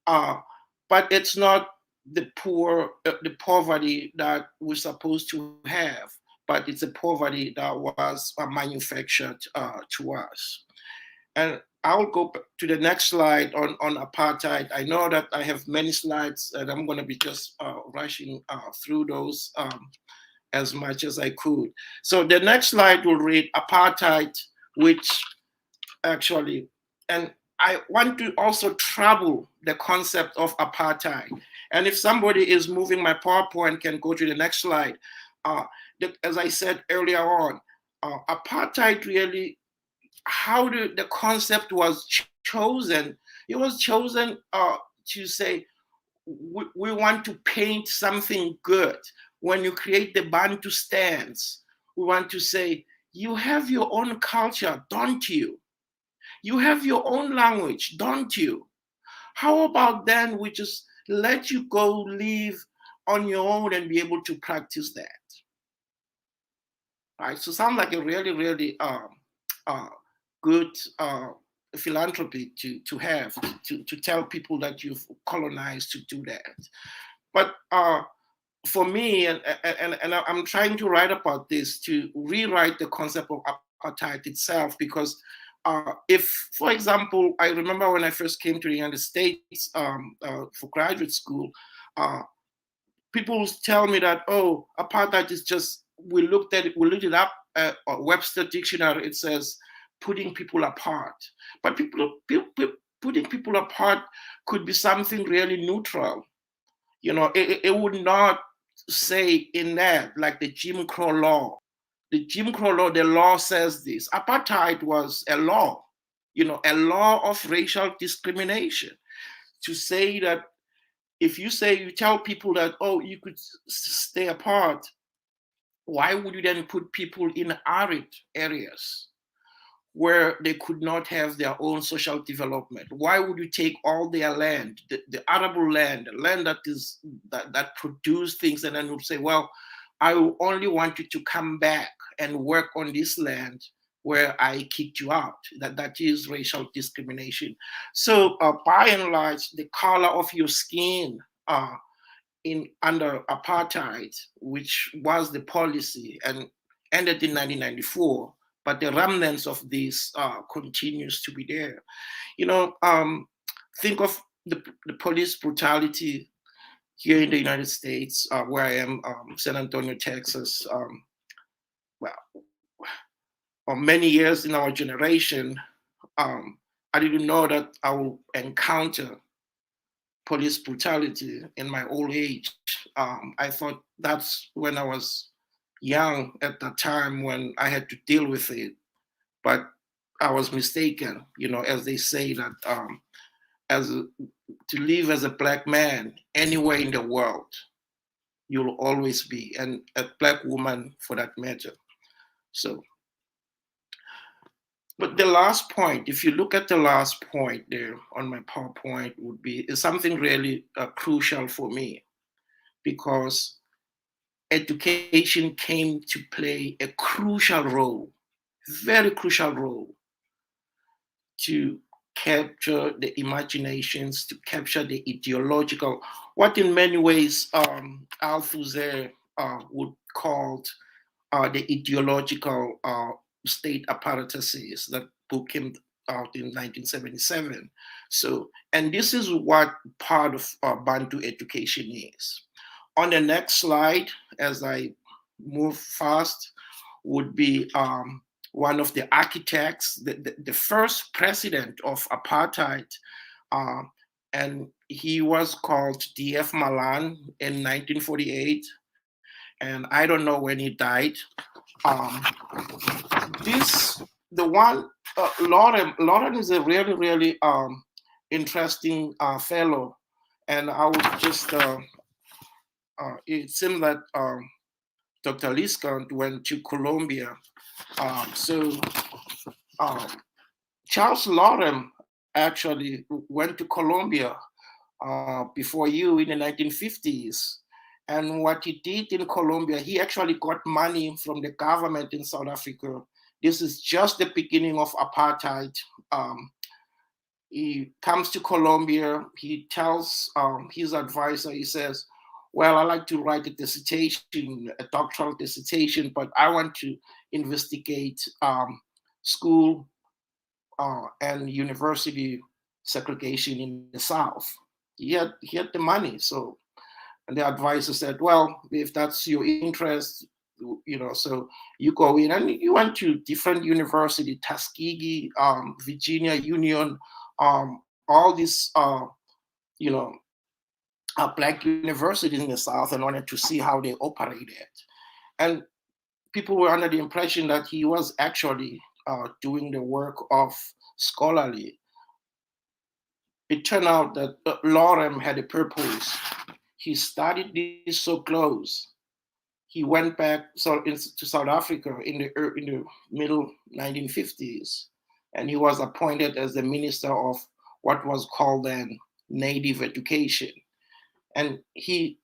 but it's not the poverty that we're supposed to have, but it's a poverty that was manufactured to us. And I'll go to the next slide on apartheid. I know that I have many slides, and I'm going to be just rushing through those as much as I could. So the next slide will read apartheid, which actually, and I want to also trouble the concept of apartheid. And if somebody is moving my PowerPoint, can go to the next slide. As I said earlier on, apartheid really, how the concept was chosen. It was chosen to say, we want to paint something good. When you create the Bantu stands, we want to say, you have your own culture, don't you? You have your own language, don't you? How about then we just let you go live on your own and be able to practice that? Right? So sounds like a really, really good philanthropy to have, to tell people that you've colonized to do that. But for me, and I'm trying to write about this, to rewrite the concept of apartheid itself, because if, for example, I remember when I first came to the United States for graduate school, people tell me that, oh, apartheid is just, we looked it up, Webster Dictionary, it says putting people apart. But putting people apart could be something really neutral. You know, it would not say in that, like the Jim Crow law. The Jim Crow law, the law says this. Apartheid was a law, you know, a law of racial discrimination. To say that, if you tell people that, oh, you could stay apart, why would you then put people in arid areas? where they could not have their own social development? Why would you take all their land, the arable land, the land that produce things, and then would say, well, I only want you to come back and work on this land where I kicked you out? That is racial discrimination. So by and large, the color of your skin under apartheid, which was the policy and ended in 1994, but the remnants of this continues to be there. Think of the police brutality here in the United States, where I am, San Antonio, Texas. Many years in our generation, I didn't know that I will encounter police brutality in my old age. I thought that's when I was young at the time when I had to deal with it, but I was mistaken. As they say that to live as a Black man anywhere in the world, you'll always be, and a Black woman for that matter. So, but the last point, if you look at the last point there on my PowerPoint, is something really crucial for me, because education came to play a crucial role, very crucial role, to capture the imaginations, to capture the ideological, what in many ways Althusser would call the ideological state apparatuses. That book came out in 1977. So, and this is what part of Bantu education is. On the next slide, as I move fast, would be one of the architects, the first president of apartheid, and he was called D.F. Malan in 1948, and I don't know when he died. Lauren is a really, really interesting fellow, and I would just, it seems that Dr. Lyiscott went to Colombia. Charles Lauren actually went to Colombia before you in the 1950s. And what he did in Colombia, he actually got money from the government in South Africa. This is just the beginning of apartheid. He comes to Colombia, he tells his advisor, he says, well, I like to write a dissertation, a doctoral dissertation, but I want to investigate school and university segregation in the South. He had the money, so, and the advisor said, well, if that's your interest, so you go in, and you went to different universities, Tuskegee, Virginia Union, all these, Black universities in the South, and wanted to see how they operated. And people were under the impression that he was actually doing the work of scholarly. It turned out that Lauren had a purpose. He studied this so close. He went back to South Africa in the middle 1950s, and he was appointed as the minister of what was called then Native Education. And he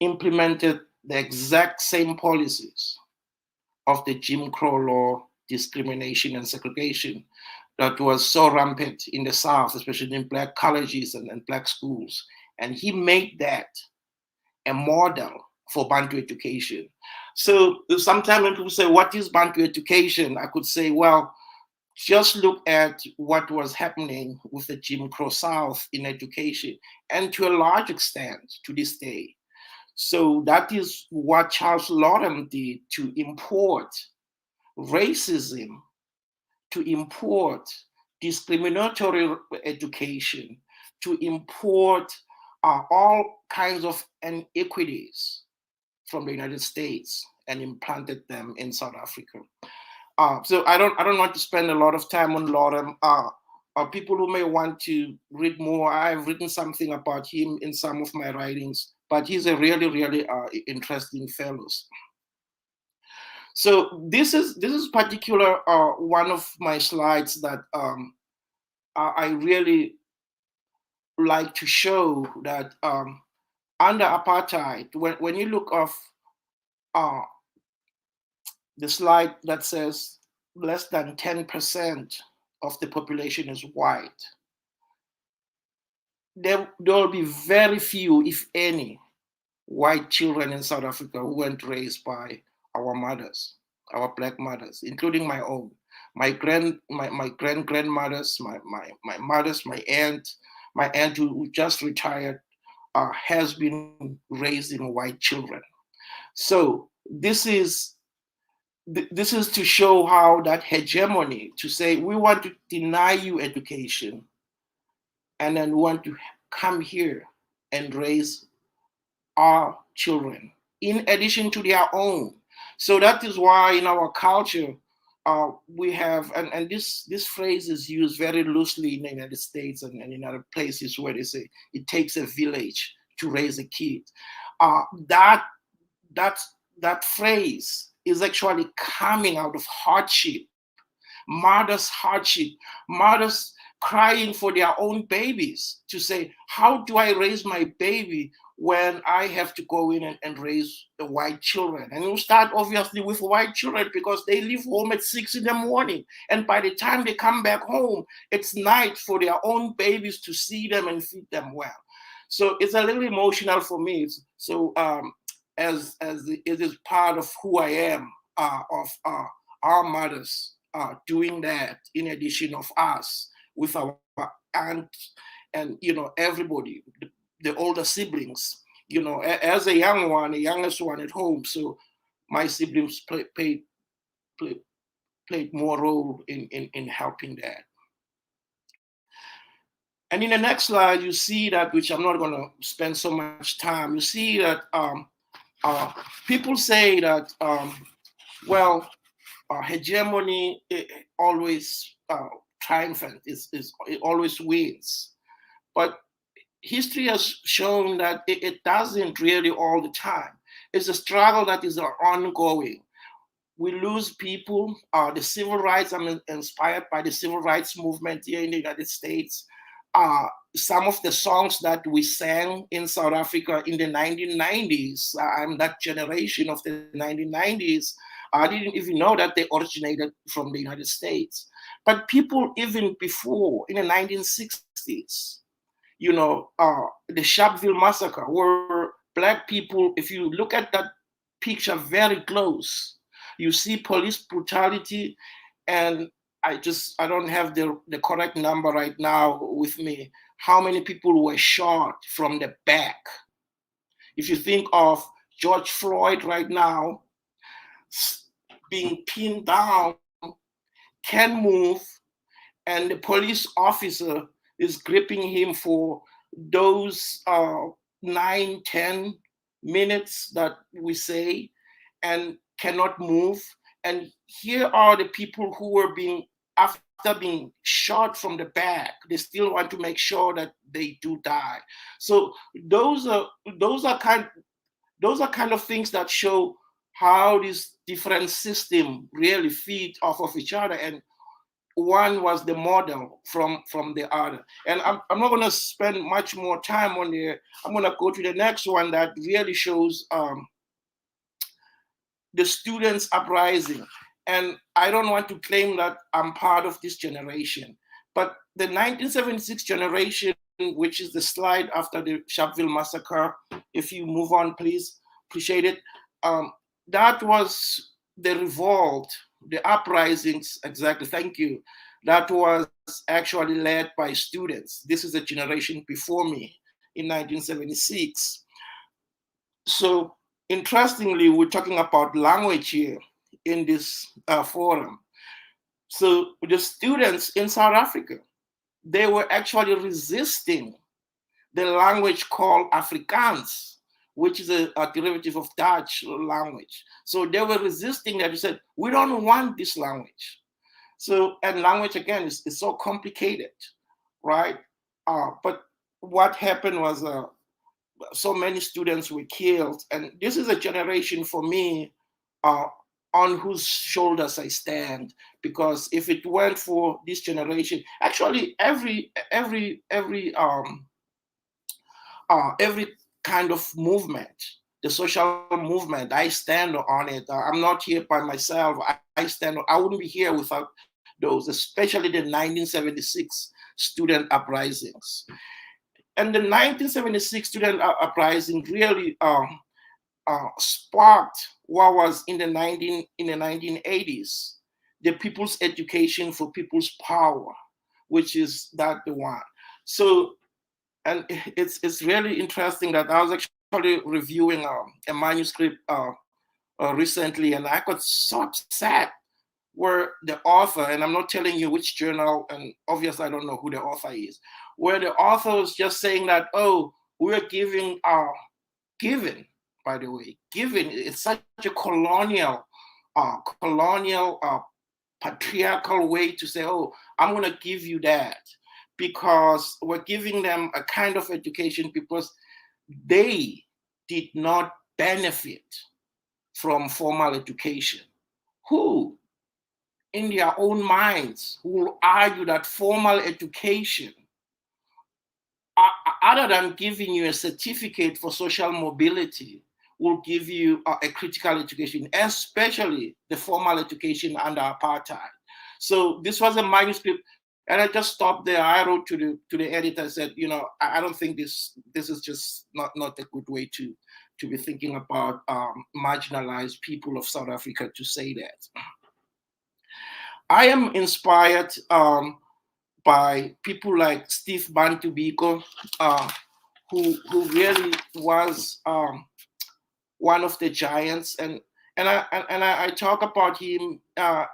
implemented the exact same policies of the Jim Crow law, discrimination and segregation that was so rampant in the South, especially in Black colleges and Black schools. And he made that a model for Bantu education. So sometimes when people say, what is Bantu education? I could say, well, just look at what was happening with the Jim Crow South in education, and to a large extent to this day. So that is what Charles Lauren did, to import racism, to import discriminatory education, to import all kinds of inequities from the United States and implanted them in South Africa. So I don't want to spend a lot of time on Lauren. People who may want to read more, I've written something about him in some of my writings, but he's a really, really interesting fellow. So this is particular one of my slides that I really like to show that under apartheid, when you look off the slide that says less than 10% of the population is white, there will be very few, if any, white children in South Africa who weren't raised by our mothers, our Black mothers, including my own. My grandmothers, my mothers, my aunt who just retired, has been raising white children. So this is to show how that hegemony, to say we want to deny you education and then we want to come here and raise our children in addition to their own. So that is why in our culture we have, and this phrase is used very loosely in the United States and in other places where they say it takes a village to raise a kid. That phrase is actually coming out of hardship, mothers' hardship, mothers crying for their own babies, to say, how do I raise my baby when I have to go in and raise the white children? And you start obviously with white children because they leave home at 6 in the morning. And by the time they come back home, it's night for their own babies to see them and feed them well. So it's a little emotional for me. So as it is part of who I am, of our mothers doing that in addition of us, with our aunt and everybody, the older siblings, as a young one, the youngest one at home. So my siblings played more role in helping that. And in the next slide, you see that, which I'm not going to spend so much time. You see that people say that hegemony always triumphant, it always wins. But history has shown that it doesn't really all the time. It's a struggle that is ongoing. We lose people. The civil rights, I'm inspired by the civil rights movement here in the United States. Some of the songs that we sang in South Africa in the 1990s, I'm that generation of the 1990s, I didn't even know that they originated from the United States. But people even before, in the 1960s, the Sharpeville massacre, where Black people, if you look at that picture very close, you see police brutality, and I don't have the correct number right now with me, how many people were shot from the back. If you think of George Floyd right now, being pinned down, can't move, and the police officer is gripping him for those 9-10 minutes that we say, and cannot move. And here are the people who were after being shot from the back, they still want to make sure that they do die. So those are kind of things that show how this different system really feed off of each other, and one was the model from the other. And I'm not going to spend much more time on there. I'm going to go to the next one that really shows the Students Uprising. And I don't want to claim that I'm part of this generation, but the 1976 generation, which is the slide after the Sharpeville massacre, if you move on, please, appreciate it. That was the revolt, the uprisings, exactly, thank you. That was actually led by students. This is a generation before me in 1976. So interestingly, we're talking about language here in this forum. So the students in South Africa, they were actually resisting the language called Afrikaans, which is a derivative of Dutch language. So they were resisting that. They said, we don't want this language. So, and language again is so complicated, right? But what happened was so many students were killed. And this is a generation for me on whose shoulders I stand, because if it weren't for this generation, actually every kind of movement, the social movement, I stand on it. I'm not here by myself. I stand. I wouldn't be here without those, especially the 1976 student uprisings. And the 1976 student uprising really sparked what was in the 1980s, the People's Education for People's Power, which is that the one. So, and it's really interesting that I was actually reviewing a manuscript recently, and I got so upset where the author, and I'm not telling you which journal, and obviously I don't know who the author is, where the author was just saying that, oh, we're giving by the way, giving, it's such a colonial, patriarchal way to say, oh, I'm gonna give you that, because we're giving them a kind of education because they did not benefit from formal education. Who, in their own minds, will argue that formal education, other than giving you a certificate for social mobility, will give you a critical education, especially the formal education under apartheid. So this was a manuscript, and I just stopped there. I wrote to the editor, said, you know, I don't think this is just not a good way to be thinking about marginalized people of South Africa, to say that. I am inspired by people like Steve Bantu Biko, who really was one of the giants, and I talk about him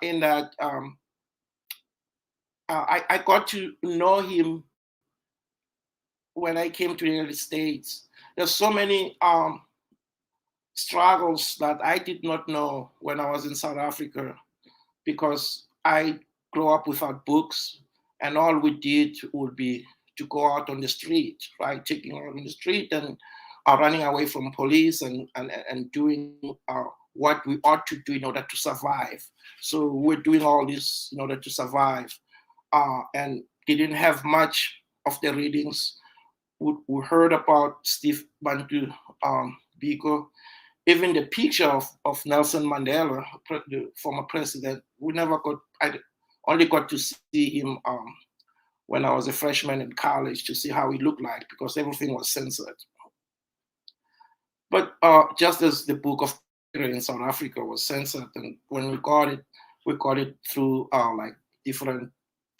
in that I got to know him when I came to the United States. There's so many struggles that I did not know when I was in South Africa, because I grew up without books, and all we did would be to go out on the street, right? Taking out on the street and running away from police and doing what we ought to do in order to survive. So we're doing all this in order to survive. And they didn't have much of the readings. We heard about Steve Bantu Biko, even the picture of Nelson Mandela, the former president. I only got to see him when I was a freshman in college, to see how he looked like, because everything was censored. But just as the book of in South Africa was censored, and when we got it through like different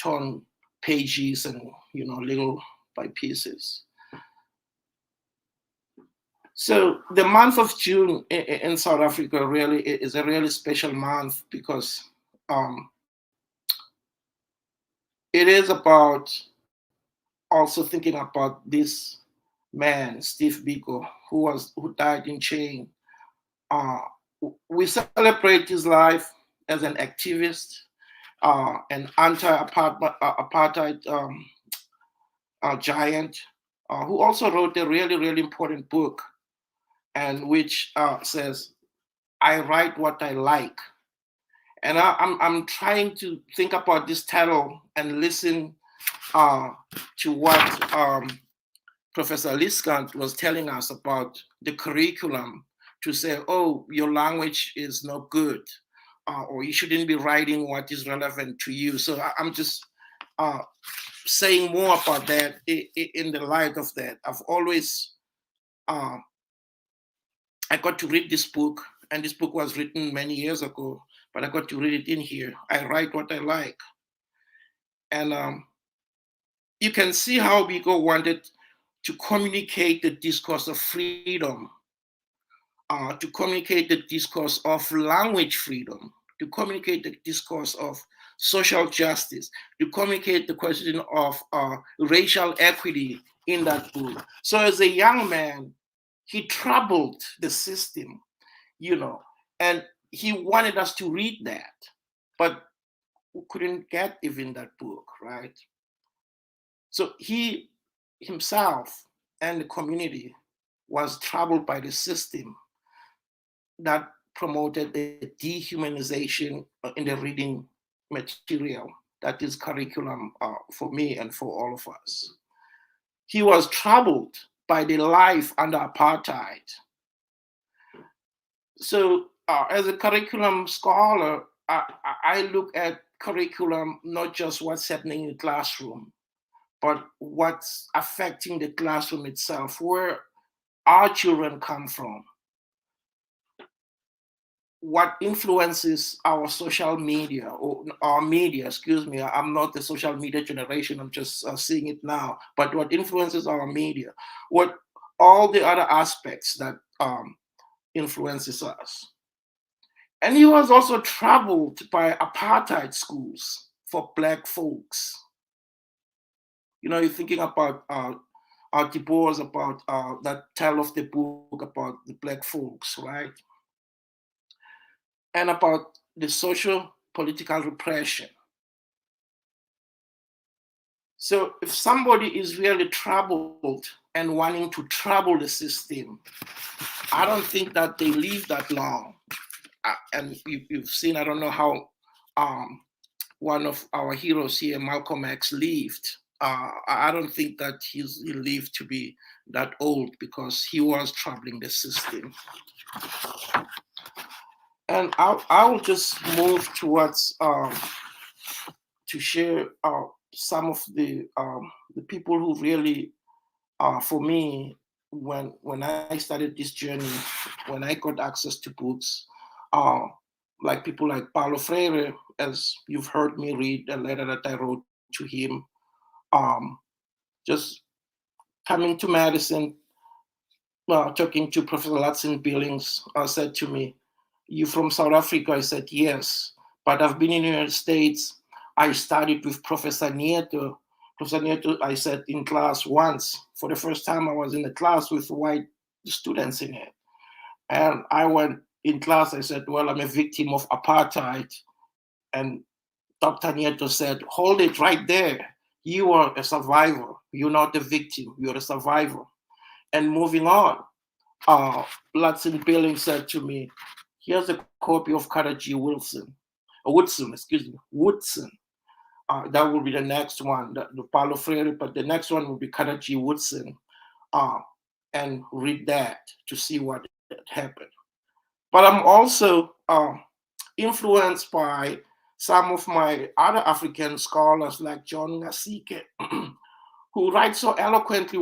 torn pages and, you know, little by pieces. So the month of June in South Africa really is a really special month, because it is about also thinking about this man, Steve Biko, who died in chain. We celebrate his life as an activist, an anti-apartheid giant, who also wrote a really, really important book, and which says, I write what I like. And I'm trying to think about this title and listen to what Professor Lyiscott was telling us about the curriculum, to say, oh, your language is not good, or you shouldn't be writing what is relevant to you. So I'm just saying more about that in the light of that. I've always, I got to read this book, and this book was written many years ago, but I got to read it in here. I write what I like. And you can see how Biko wanted to communicate the discourse of freedom, to communicate the discourse of language freedom, to communicate the discourse of social justice, to communicate the question of racial equity in that book. So as a young man, he troubled the system, you know, and he wanted us to read that, but we couldn't get even that book, right? So he himself and the community was troubled by the system that promoted the dehumanization in the reading material that is curriculum for me and for all of us. He was troubled by the life under apartheid. So as a curriculum scholar, I look at curriculum, not just what's happening in the classroom, but what's affecting the classroom itself, where our children come from, what influences our social media, or our media, excuse me, I'm not the social media generation, I'm just seeing it now, but what influences our media, what all the other aspects that influences us. And he was also troubled by apartheid schools for Black folks. You know, you're thinking about articles about that tell of the book about the Black folks, right? And about the social political repression. So if somebody is really troubled and wanting to trouble the system, I don't think that they live that long. And you've seen, I don't know how one of our heroes here, Malcolm X, lived. I don't think that he lived to be that old, because he was troubling the system. And I will just move towards to share some of the people who really, for me, when I started this journey, when I got access to books, like people like Paulo Freire, as you've heard me read a letter that I wrote to him, just coming to Madison, talking to Professor Latson Billings, said to me, "You from South Africa?" I said, "Yes, but I've been in the United States. I studied with Professor Nieto." Professor Nieto, I said, in class once. For the first time, I was in a class with white students in it. And I went in class, I said, "Well, I'm a victim of apartheid." And Dr. Nieto said, "Hold it right there. You are a survivor. You're not a victim. You're a survivor." And moving on, Latson Billings said to me, "Here's a copy of Carter G. Woodson. That will be the next one, the Paulo Freire, but the next one will be Carter G. Woodson. And read that to see what happened." But I'm also influenced by some of my other African scholars like John Nasike, who write so eloquently.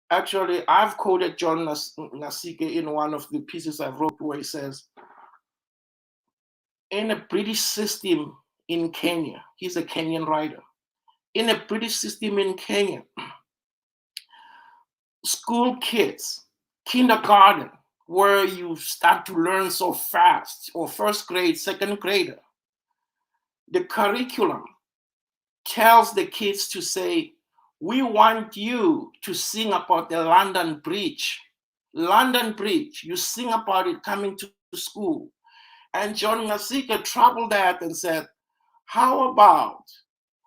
Actually, I've quoted John Nasike in one of the pieces I wrote, where he says, in a British system in Kenya, he's a Kenyan writer, in a British system in Kenya, school kids, kindergarten, where you start to learn so fast, or first grade, second grader, the curriculum tells the kids to say, "We want you to sing about the London Bridge. London Bridge, you sing about it coming to school." And John Nasika troubled that and said, "How about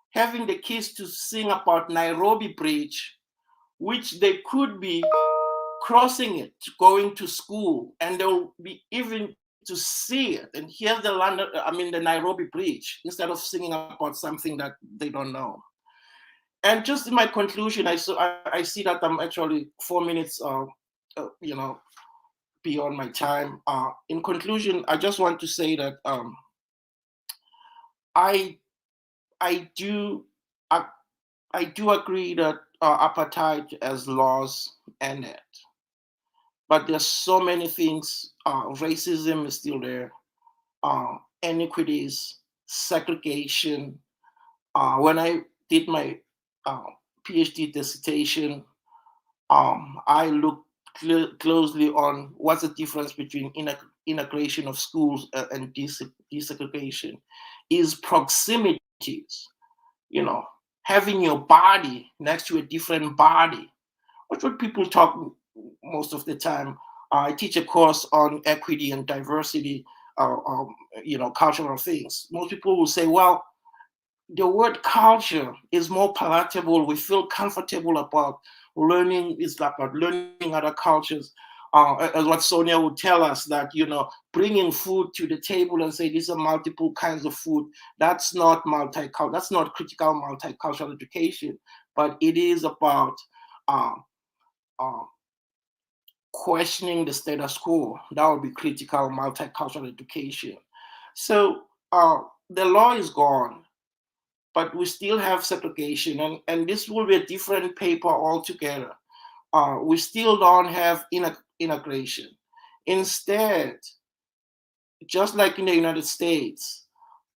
having the kids to sing about Nairobi Bridge, which they could be crossing it, going to school, and they'll be even to see it and hear the Nairobi Bridge, instead of singing about something that they don't know." And just in my conclusion, I see that I'm actually 4 minutes, beyond my time. In conclusion, I just want to say that I do agree that apartheid as laws ended, but there's so many things. Racism is still there, inequities, segregation. When I did my PhD dissertation, I looked closely on what's the difference between integration of schools and desegregation. Is proximities, having your body next to a different body. That's what people talk most of the time. I teach a course on equity and diversity, cultural things. Most people will say, well, the word culture is more palatable. We feel comfortable about learning. It's about learning other cultures. as what Sonia would tell us, that, you know, bringing food to the table and say these are multiple kinds of food, that's not multicultural, that's not critical multicultural education, but it is about questioning the status quo. That would be critical multicultural education. So the law is gone, but we still have segregation, and this will be a different paper altogether. We still don't have integration. Instead, just like in the United States,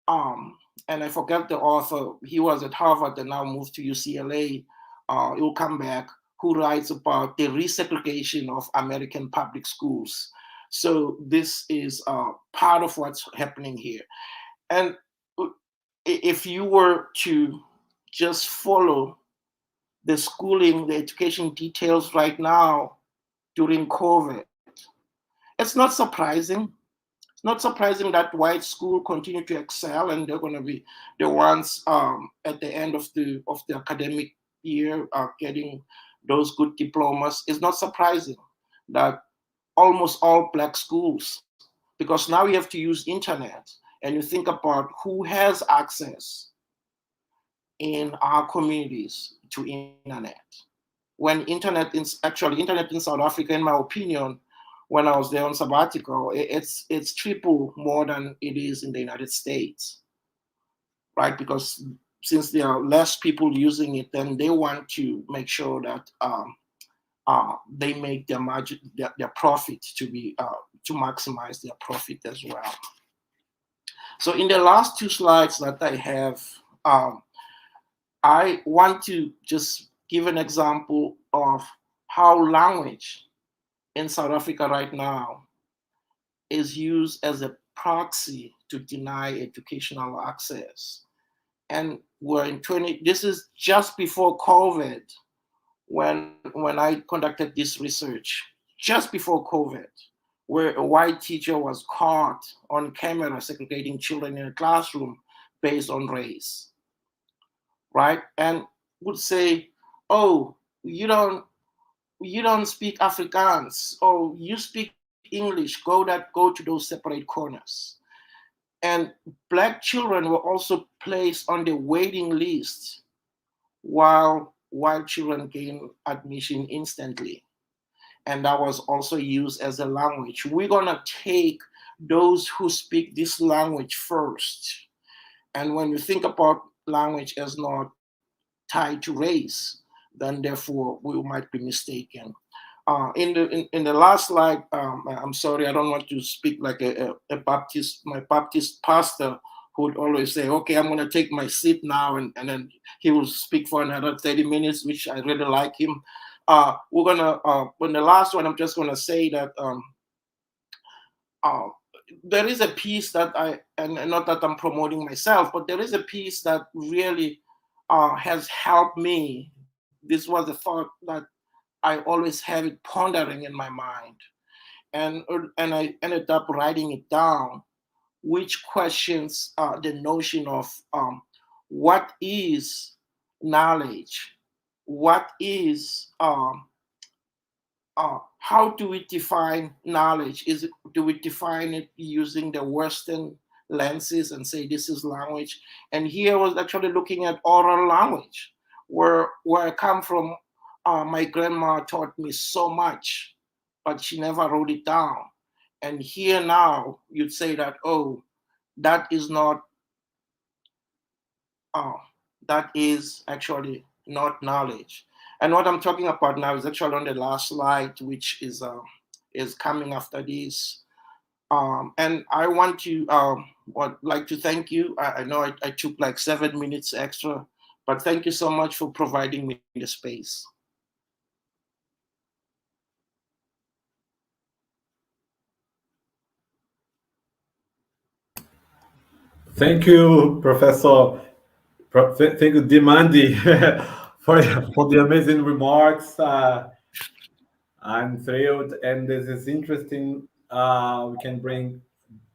and I forget the author, he was at Harvard and now moved to UCLA, he'll come back, who writes about the resegregation of American public schools. So this is part of what's happening here. And if you were to just follow the schooling, the education details right now during COVID, it's not surprising. It's not surprising that white schools continue to excel, and they're going to be the ones at the end of the academic year getting those good diplomas. It's not surprising that almost all Black schools, because now you have to use internet, and you think about who has access in our communities to internet. When internet in South Africa, in my opinion, when I was there on sabbatical, it's triple more than it is in the United States, right? Because since there are less people using it, then they want to make sure that they make their margin, their profit to be to maximize their profit as well. So in the last two slides that I have, I want to just give an example of how language in South Africa right now is used as a proxy to deny educational access. And we're in this is just before COVID, when I conducted this research, just before COVID, where a white teacher was caught on camera segregating children in a classroom based on race, right? And would say, oh, you don't speak Afrikaans, or you speak English, go to those separate corners. And Black children were also placed on the waiting list while white children gained admission instantly. And that was also used as a language. We're gonna take those who speak this language first. And when you think about language as not tied to race, then therefore we might be mistaken. In the last slide, I'm sorry, I don't want to speak like my Baptist pastor who would always say, okay, I'm gonna take my seat now, and then he will speak for another 30 minutes, which I really like him. We're gonna, on the last one, I'm just gonna say that there is a piece that and not that I'm promoting myself, but there is a piece that really has helped me. This was a thought that I always have it pondering in my mind, and I ended up writing it down, which questions the notion of what is knowledge, what is how do we define knowledge? Do we define it using the Western lenses and say this is language? And here I was actually looking at oral language, where I come from. My grandma taught me so much, but she never wrote it down. And here now you'd say that, oh, that is not, that is actually not knowledge. And what I'm talking about now is actually on the last slide, which is coming after this. And I want to like to thank you. I know I took like 7 minutes extra, but thank you so much for providing me the space. Thank you, Professor. Thank you, Ndimande, for the amazing remarks. I'm thrilled, and this is interesting. We can bring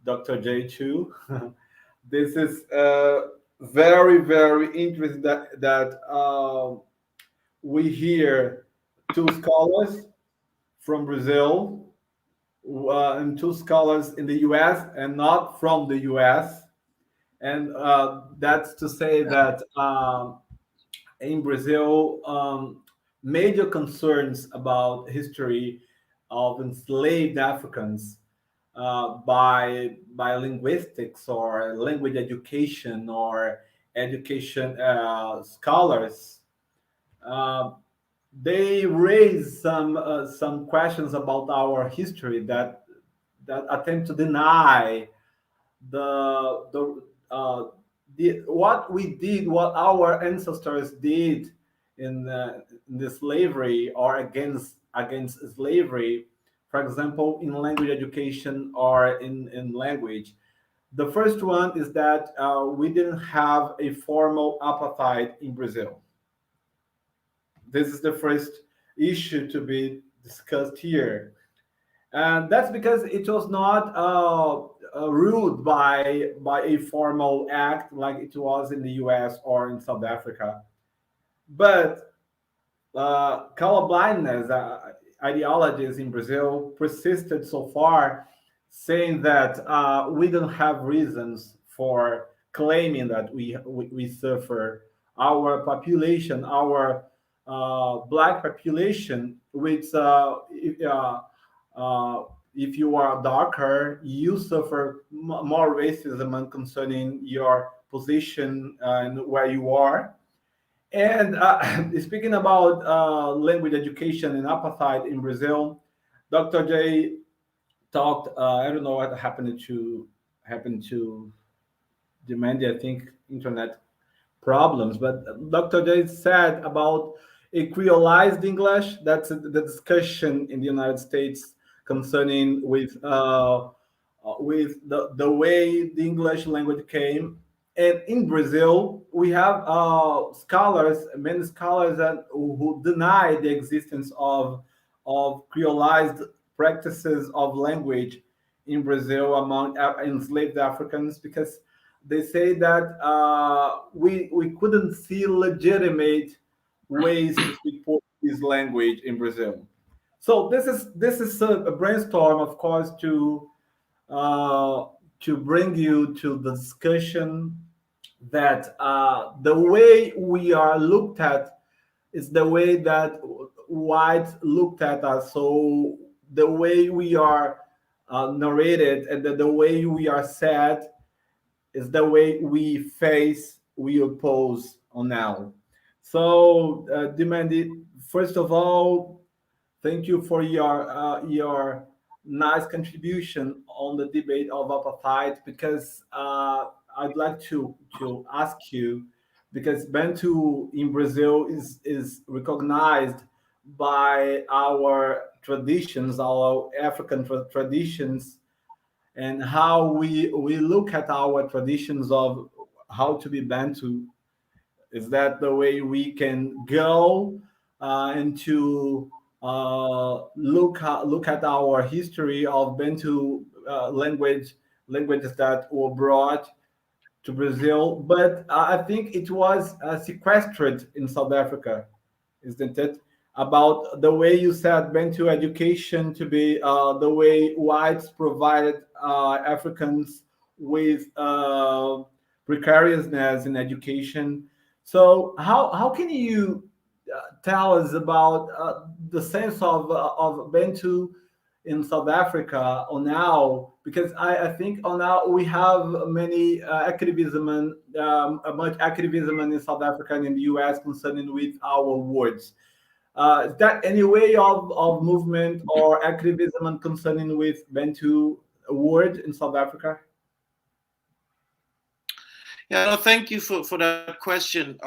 Dr. J too. This is very, very interesting that we hear two scholars from Brazil and two scholars in the U.S. and not from the U.S. And that's to say that in Brazil, major concerns about history of enslaved Africans by linguistics or language education or education scholars, they raise some questions about our history that attempt to deny what we did, what our ancestors did in the slavery or against slavery, for example, in language education or in language. The first one is that we didn't have a formal apartheid in Brazil. This is the first issue to be discussed here. And that's because it was not ruled by a formal act like it was in the US or in South Africa. But colorblindness ideologies in Brazil persisted so far, saying that we don't have reasons for claiming that we suffer. Our population, our black population, which if you are darker, you suffer more racism concerning your position and where you are. And speaking about language education and apartheid in Brazil, Dr. J talked. I don't know what happened to Ndimande. I think internet problems. But Dr. J said about a creolized English. That's the discussion in the United States concerning with the way the English language came. And in Brazil, we have many scholars who deny the existence of creolized practices of language in Brazil among enslaved Africans, because they say that we couldn't see legitimate ways to speak Portuguese language in Brazil. So this is a brainstorm, of course, to bring you to the discussion that the way we are looked at is the way that whites looked at us. So the way we are narrated and the way we are said is the way we oppose on now. So, Ndimande, first of all, thank you for your nice contribution on the debate of apartheid, because I'd like to ask you, because Bantu in Brazil is recognized by our traditions, our African traditions, and how we look at our traditions of how to be Bantu. Is that the way we can go and to look at our history of Bantu languages that were brought to Brazil, but I think it was sequestered in South Africa, isn't it? About the way you said Bantu education to be the way whites provided Africans with precariousness in education. So how can you tell us about the sense of Bantu in South Africa or now? Because I think on now we have many activism and much activism in South Africa and in the US concerning with our words. Is that any way of movement or activism concerning with Bantu word in South Africa? Yeah, no, thank you for that question,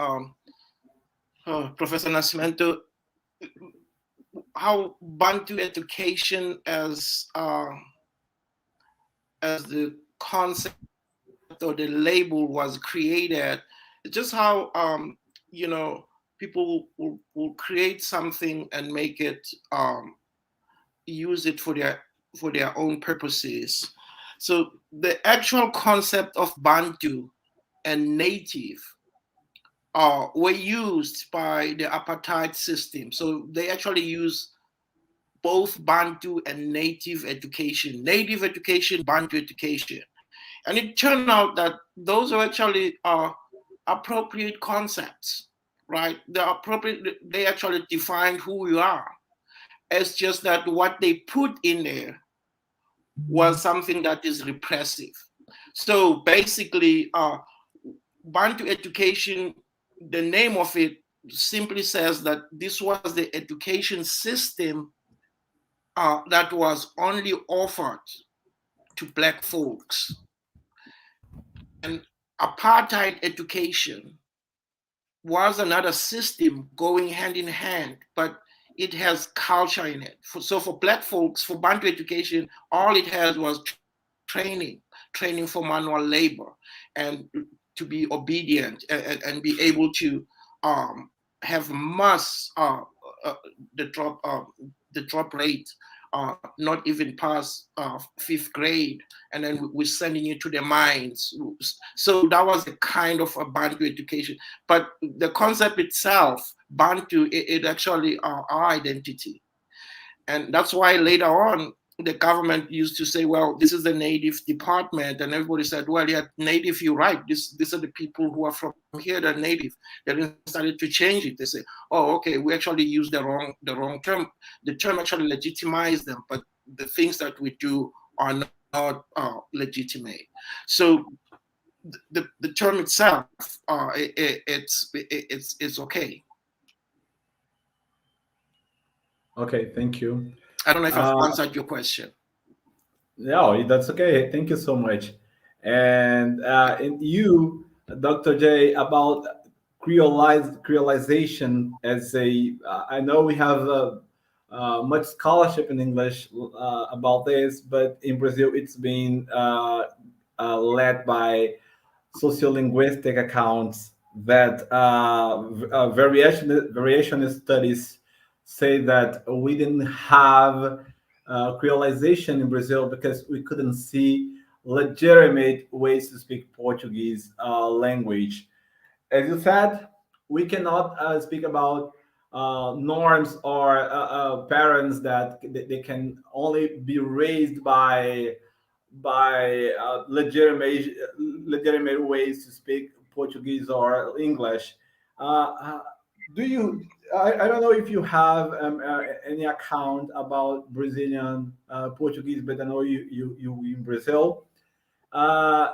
Professor Nascimento. How Bantu education as the concept or the label was created, it's just how people will create something and make it use it for their own purposes. So the actual concept of Bantu and native were used by the apartheid system. So they actually use both Bantu and native education, Bantu education. And it turned out that those are actually appropriate concepts, right? They're appropriate, they actually define who we are. It's just that what they put in there was something that is repressive. So basically, Bantu education, the name of it simply says that this was the education system that was only offered to Black folks. And apartheid education was another system going hand in hand, but it has culture in it. So for Black folks, for Bantu education, all it had was training for manual labor and to be obedient and be able to have mass the drop rate not even past 5th grade, and then we're sending you to the mines. So that was a kind of a Bantu education. But the concept itself, Bantu, it actually our identity. And that's why later on, the government used to say, well, this is the native department. And everybody said, well, yeah, native, you're right. These are the people who are from here, they're native. They started to change it. They say, oh, okay, we actually used the wrong term. The term actually legitimized them, but the things that we do are not legitimate. So the term itself, it's okay. Okay, thank you. I don't know if I've answered your question. No, that's okay. Thank you so much. And you, Dr. J, about creolization as a, I know we have much scholarship in English about this, but in Brazil it's been led by sociolinguistic accounts that variationist studies say that we didn't have creolization in Brazil because we couldn't see legitimate ways to speak Portuguese language. As you said, we cannot speak about norms or parents that they can only be raised by legitimate ways to speak Portuguese or English. Do you? I don't know if you have any account about Brazilian Portuguese, but I know you in Brazil.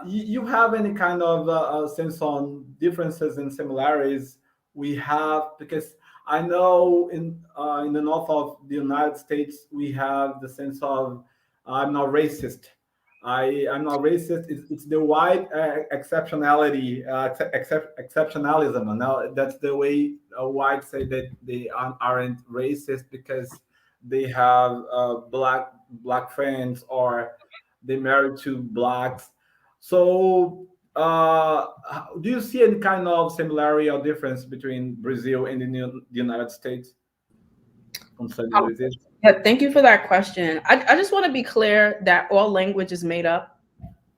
You have any kind of sense on differences and similarities we have? Because I know in the north of the United States we have the sense of I'm not racist. I'm not racist. It's the white exceptionality, exceptionalism. And now that's the way whites say that they aren't racist because they have black friends or they married to blacks. So, do you see any kind of similarity or difference between Brazil and the United States concerning with it? Yeah, thank you for that question. I just want to be clear that all language is made up.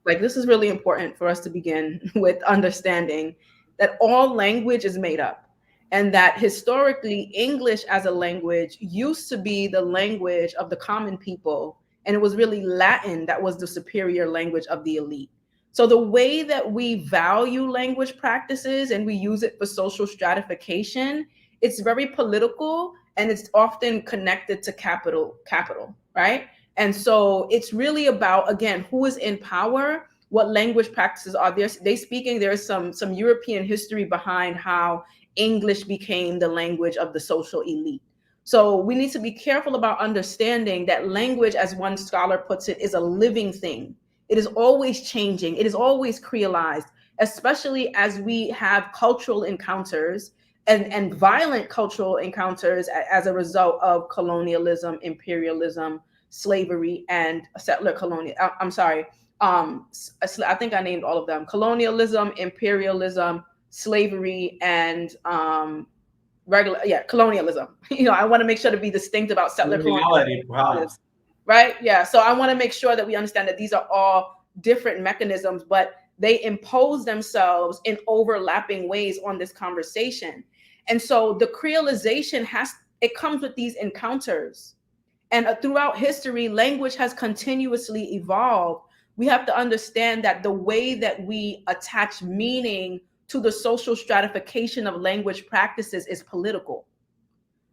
Like, this is really important for us to begin with understanding that all language is made up, and that historically English as a language used to be the language of the common people, and it was really Latin that was the superior language of the elite. So the way that we value language practices and we use it for social stratification, it's very political, and it's often connected to capital, right? And so it's really about, again, who is in power, what language practices are they speaking. There's some European history behind how English became the language of the social elite. So we need to be careful about understanding that language, as one scholar puts it, is a living thing. It is always changing. It is always creolized, especially as we have cultural encounters and violent cultural encounters as a result of colonialism, imperialism, slavery, and settler colonial. I'm sorry. I think I named all of them: colonialism, imperialism, slavery, and colonialism. I want to make sure to be distinct about settler colonialism. Right? Yeah. So I want to make sure that we understand that these are all different mechanisms, but they impose themselves in overlapping ways on this conversation. And so the creolization it comes with these encounters. And throughout history, language has continuously evolved. We have to understand that the way that we attach meaning to the social stratification of language practices is political.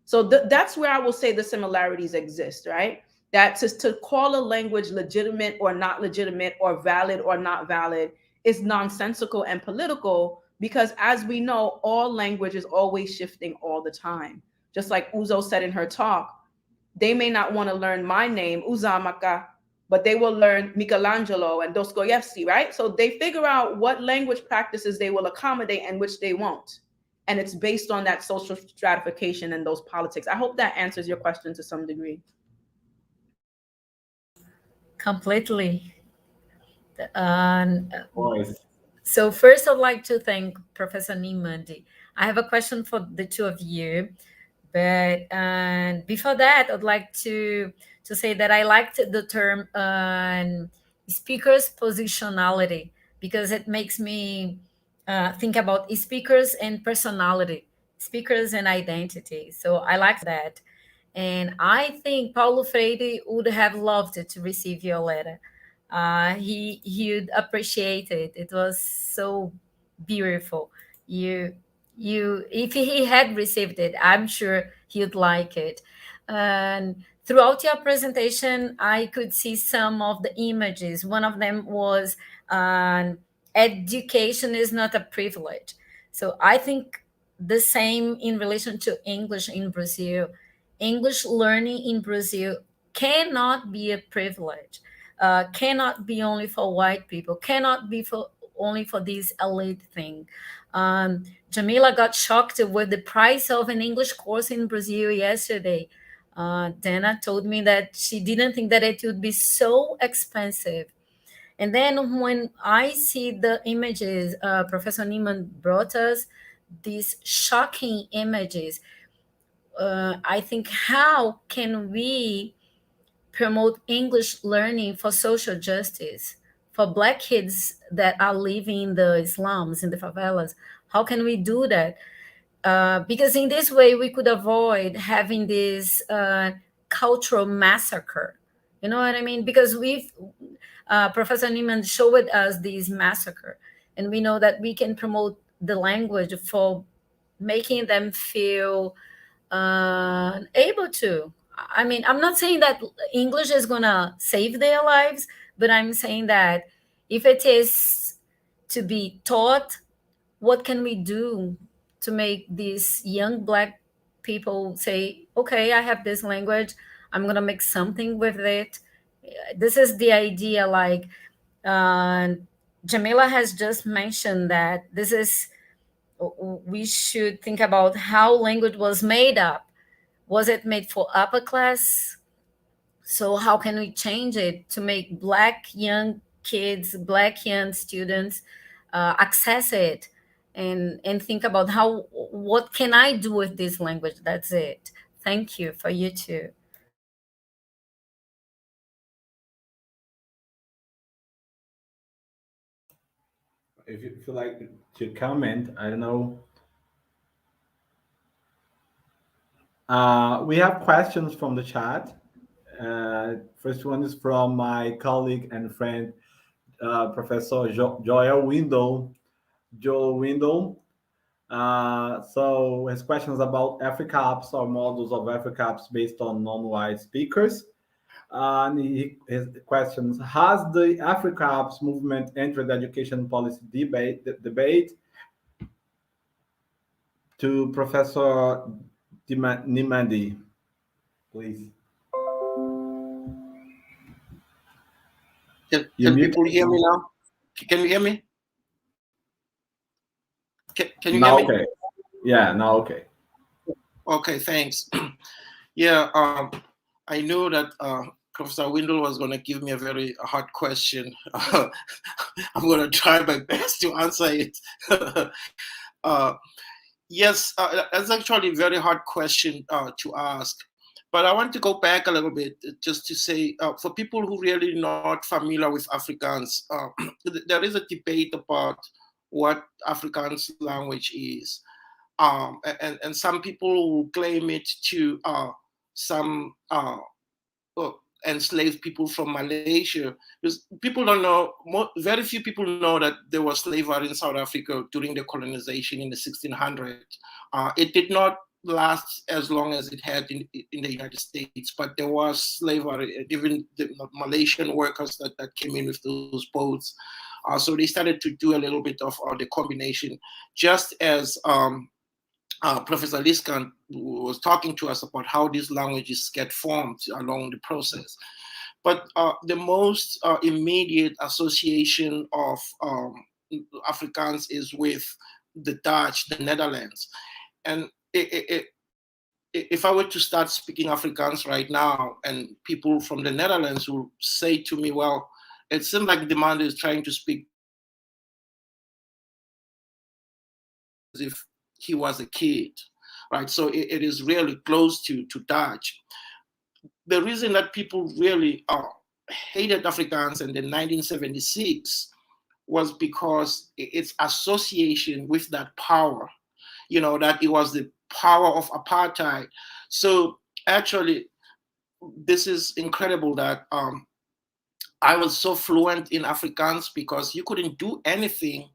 So that's where I will say the similarities exist, right? That to call a language legitimate or not legitimate or valid or not valid is nonsensical and political, because as we know, all language is always shifting all the time. Just like Uzo said in her talk, they may not want to learn my name, Uzamaka, but they will learn Michelangelo and Dostoevsky, right? So they figure out what language practices they will accommodate and which they won't. And it's based on that social stratification and those politics. I hope that answers your question to some degree. Completely. Voice. So first, I'd like to thank Professor Ndimande. I have a question for the two of you, but before that, I'd like to say that I liked the term speaker's positionality, because it makes me think about speakers and personality, speakers and identity. So I like that. And I think Paulo Freire would have loved to receive your letter. He would appreciate it. It was so beautiful. If he had received it, I'm sure he would like it. And throughout your presentation, I could see some of the images. One of them was education is not a privilege. So I think the same in relation to English in Brazil. English learning in Brazil cannot be a privilege, cannot be only for white people, cannot be only for this elite thing. Jamila got shocked with the price of an English course in Brazil yesterday. Dana told me that she didn't think that it would be so expensive. And then when I see the images Professor Ndimande brought us, these shocking images, I think, how can we promote English learning for social justice, for Black kids that are living in the slums, in the favelas? How can we do that? Because in this way, we could avoid having this cultural massacre. You know what I mean? Because Professor Ndimande showed us this massacre, and we know that we can promote the language for making them feel able to. I mean, I'm not saying that English is going to save their lives, but I'm saying that if it is to be taught, what can we do to make these young Black people say, okay, I have this language, I'm going to make something with it. This is the idea, like Jamila has just mentioned, that this is, we should think about how language was made up. Was it made for upper class? So how can we change it to make Black young kids, Black young students access it and think about what can I do with this language? That's it. Thank you. For you too. If you feel like to comment, I don't know. We have questions from the chat. First one is from my colleague and friend, Professor Joel Windle. So his questions about Africaps or models of Africaps based on non-white speakers. And his questions: has the Africaps movement entered the education policy debate? To Professor Ndimande, please. Can people hear me now? Can you hear me? Can you now hear me? Okay. Yeah, now okay. Okay, thanks. Yeah, I know that Professor Windle was going to give me a very hard question. I'm going to try my best to answer it. Yes, that's actually a very hard question to ask. But I want to go back a little bit just to say, for people who really not familiar with Afrikaans, there is a debate about what Afrikaans language is. And some people will claim it to some enslaved people from Malaysia. Because people don't know, very few people know that there was slavery in South Africa during the colonization in the 1600s. It did not last as long as it had in the United States, but there was slavery, even the Malaysian workers that came in with those boats. So they started to do a little bit of the combination, just as Professor Lyiscott was talking to us about how these languages get formed along the process. But the most immediate association of Afrikaans is with the Dutch, the Netherlands. And if I were to start speaking Afrikaans right now, and people from the Netherlands will say to me, well, it seems like Ndimande is trying to speak as if he was a kid, right? So it is really close to Dutch. The reason that people really hated Afrikaans in the 1976 was because its association with that power, that it was the power of apartheid. So actually, this is incredible that I was so fluent in Afrikaans because you couldn't do anything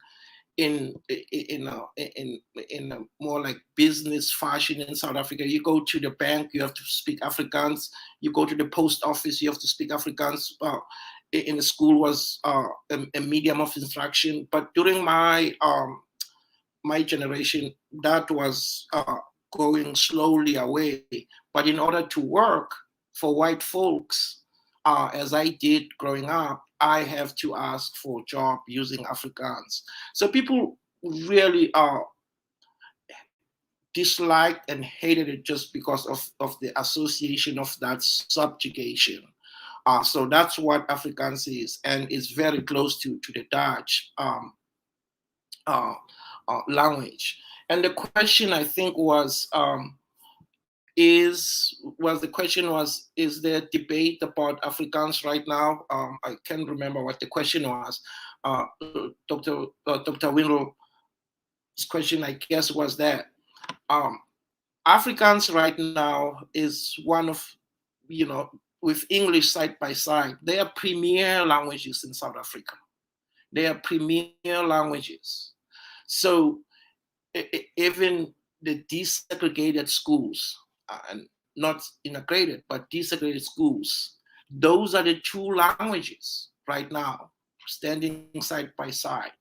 in a more like business fashion in South Africa. You go to the bank, you have to speak Afrikaans. You go to the post office, you have to speak Afrikaans. In the school was a medium of instruction. But during my generation, that was going slowly away. But in order to work for white folks, as I did growing up, I have to ask for a job using Afrikaans. So people really disliked and hated it just because of the association of that subjugation. So that's what Afrikaans is, and it's very close to the Dutch language. And the question, I think, was is there debate about Afrikaans right now? I can't remember what the question was. Dr. Windle's question, I guess, was that Afrikaans right now is one of, with English side by side, they are premier languages in South Africa. They are premier languages. So even the desegregated schools, and not integrated, but desegregated schools, those are the two languages right now, standing side by side,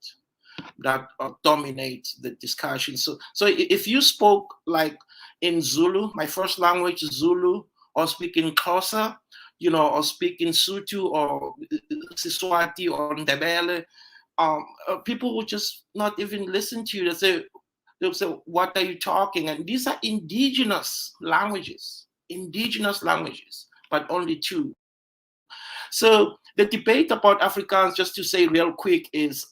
that dominate the discussion. So if you spoke like in Zulu, my first language is Zulu, or speak in Xhosa, or speak in Sotho or Siswati or Ndebele, people would just not even listen to you. They'll say, what are you talking? And these are indigenous languages, but only two. So the debate about Afrikaans, just to say real quick, is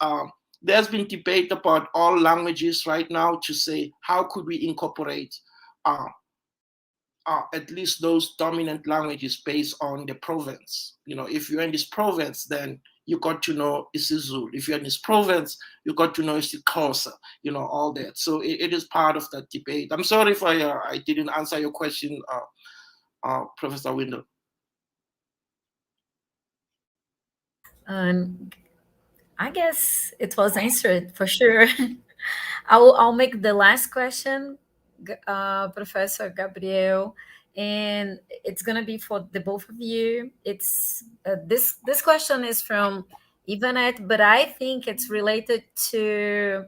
there's been debate about all languages right now to say, how could we incorporate at least those dominant languages based on the province? If you're in this province, then you got to know isiZulu. If you're in this province, you got to know isiXhosa, all that. So it is part of that debate. I'm sorry if I didn't answer your question, Professor Windle. I guess it was answered for sure. I'll make the last question, Professor Gabriel, and it's gonna be for the both of you. It's this question is from Ivanette, but I think it's related to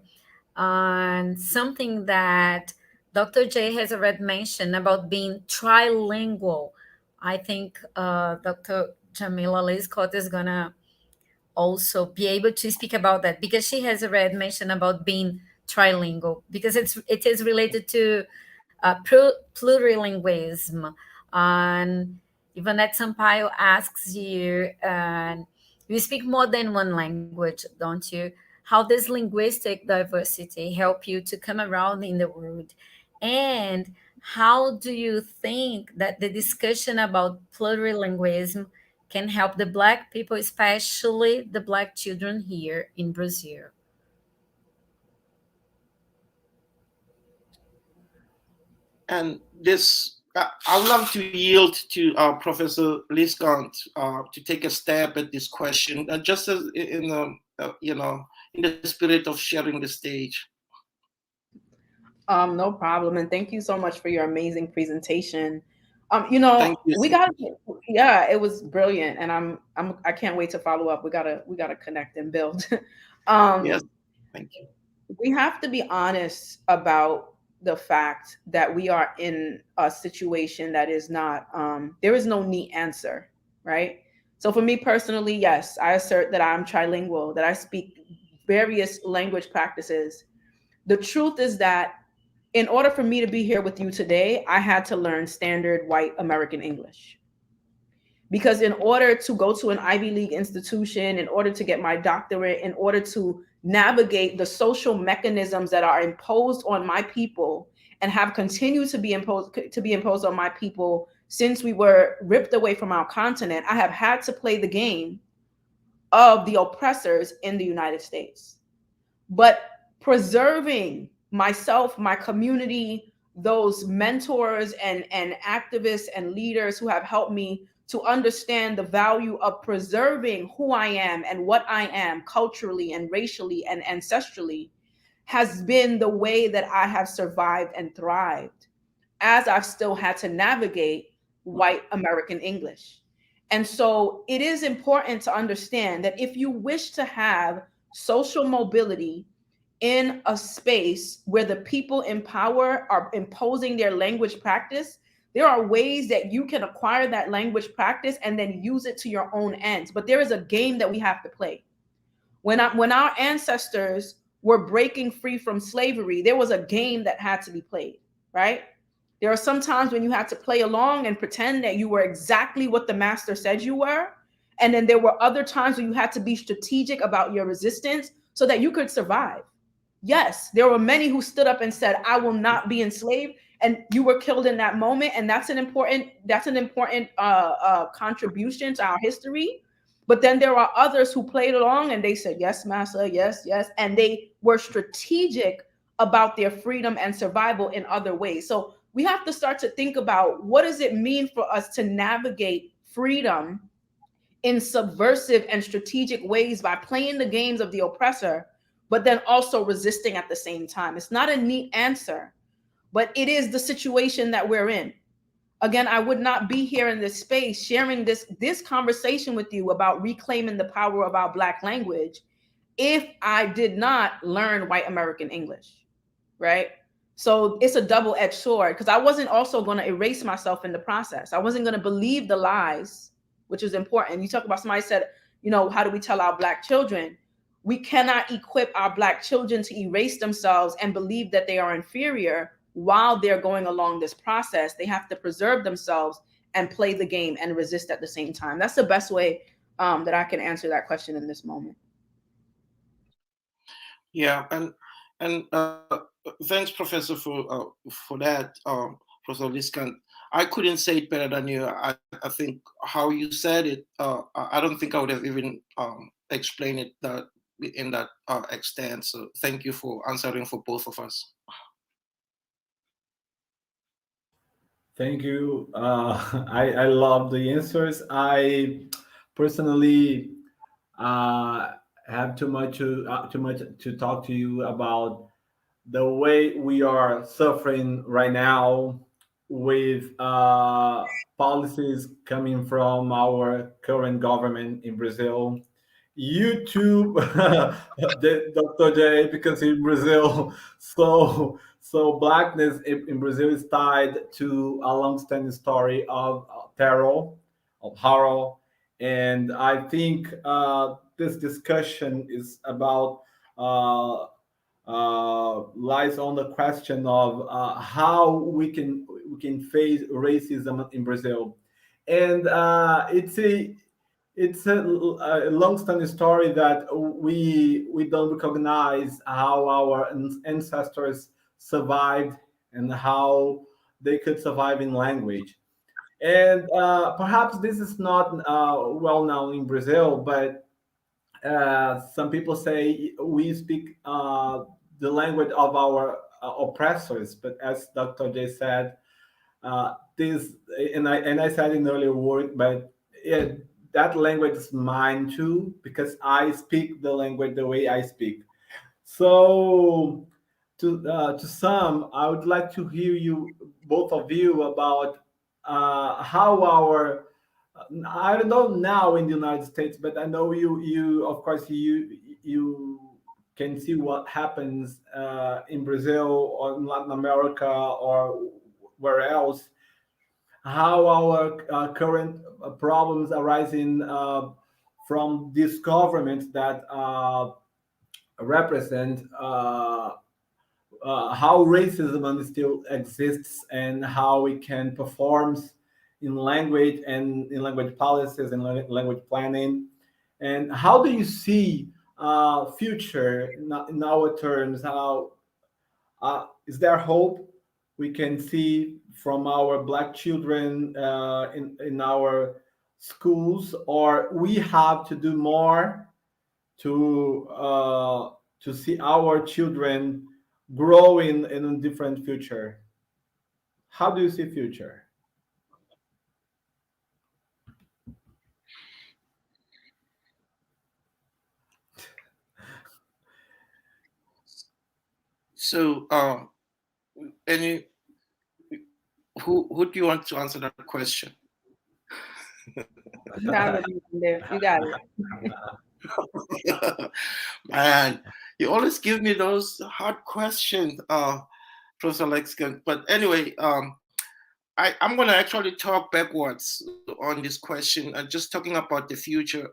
something that Dr. J has already mentioned about being trilingual. I think Dr. Jamila Lyiscott is gonna also be able to speak about that, because she has already mentioned about being trilingual, because it is related to plurilingualism. And Ivanette Sampaio asks you, you speak more than one language, don't you? How does linguistic diversity help you to come around in the world? And how do you think that the discussion about plurilingualism can help the Black people, especially the Black children here in Brazil? And this I would love to yield to Professor Lyiscott to take a stab at this question, just as in the in the spirit of sharing the stage. No problem, and thank you so much for your amazing presentation. Thank you. We got, yeah, it was brilliant, and I can't wait to follow up. We gotta connect and build. Yes, thank you. We have to be honest about the fact that we are in a situation that is not, there is no neat answer, right? So for me personally, yes, I assert that I'm trilingual, that I speak various language practices. The truth is that in order for me to be here with you today, I had to learn standard white American English. Because in order to go to an Ivy League institution, in order to get my doctorate, in order to navigate the social mechanisms that are imposed on my people and have continued to be imposed on my people since we were ripped away from our continent, I have had to play the game of the oppressors in the United States. But preserving myself, my community, those mentors and activists and leaders who have helped me to understand the value of preserving who I am and what I am culturally and racially and ancestrally has been the way that I have survived and thrived as I've still had to navigate white American English. And so it is important to understand that if you wish to have social mobility in a space where the people in power are imposing their language practice, there are ways that you can acquire that language practice and then use it to your own ends. But there is a game that we have to play. When our ancestors were breaking free from slavery, there was a game that had to be played, right? There are some times when you had to play along and pretend that you were exactly what the master said you were. And then there were other times when you had to be strategic about your resistance so that you could survive. Yes, there were many who stood up and said, I will not be enslaved. And you were killed in that moment. And that's an important contribution to our history. But then there are others who played along and they said, yes, master, yes, yes. And they were strategic about their freedom and survival in other ways. So we have to start to think about, what does it mean for us to navigate freedom in subversive and strategic ways by playing the games of the oppressor, but then also resisting at the same time? It's not a neat answer, but it is the situation that we're in. Again, I would not be here in this space sharing this conversation with you about reclaiming the power of our Black language if I did not learn white American English, right? So it's a double-edged sword, because I wasn't also going to erase myself in the process. I wasn't going to believe the lies, which is important. You talk about, somebody said, how do we tell our Black children? We cannot equip our Black children to erase themselves and believe that they are inferior while they're going along this process. They have to preserve themselves and play the game and resist at the same time. That's the best way that I can answer that question in this moment. Yeah, and thanks, Professor, for that, Professor Lyiscott. I couldn't say it better than you. I think how you said it, I don't think I would have even explained it in that extent. So thank you for answering for both of us. Thank you. I love the answers. I personally have too much to talk to you about the way we are suffering right now with policies coming from our current government in Brazil. YouTube, Dr. J, because in Brazil, so blackness in Brazil is tied to a long-standing story of terror, of horror, and I think this discussion is about lies on the question of how we can face racism in Brazil, and it's a long-standing story that we don't recognize how our ancestors survived and how they could survive in language. And perhaps this is not well known in Brazil, but some people say we speak the language of our oppressors. But as Dr. J said, this, and I said in earlier word, but that language is mine too, because I speak the language the way I speak. So to some, I would like to hear you, both of you, about how our, I don't know now in the United States, but I know you of course you can see what happens in Brazil or in Latin America or where else, how our current problems arising from this government that represent how racism still exists and how it can perform in language and in language policies and language planning. And how do you see future in our terms? How is there hope we can see from our Black children in our schools, or we have to do more to see our children growing in a different future? How do you see future? So, any who do you want to answer that question? You got it. You got it. Man, you always give me those hard questions, Professor Lyiscott. But anyway, I'm going to actually talk backwards on this question, just talking about the future.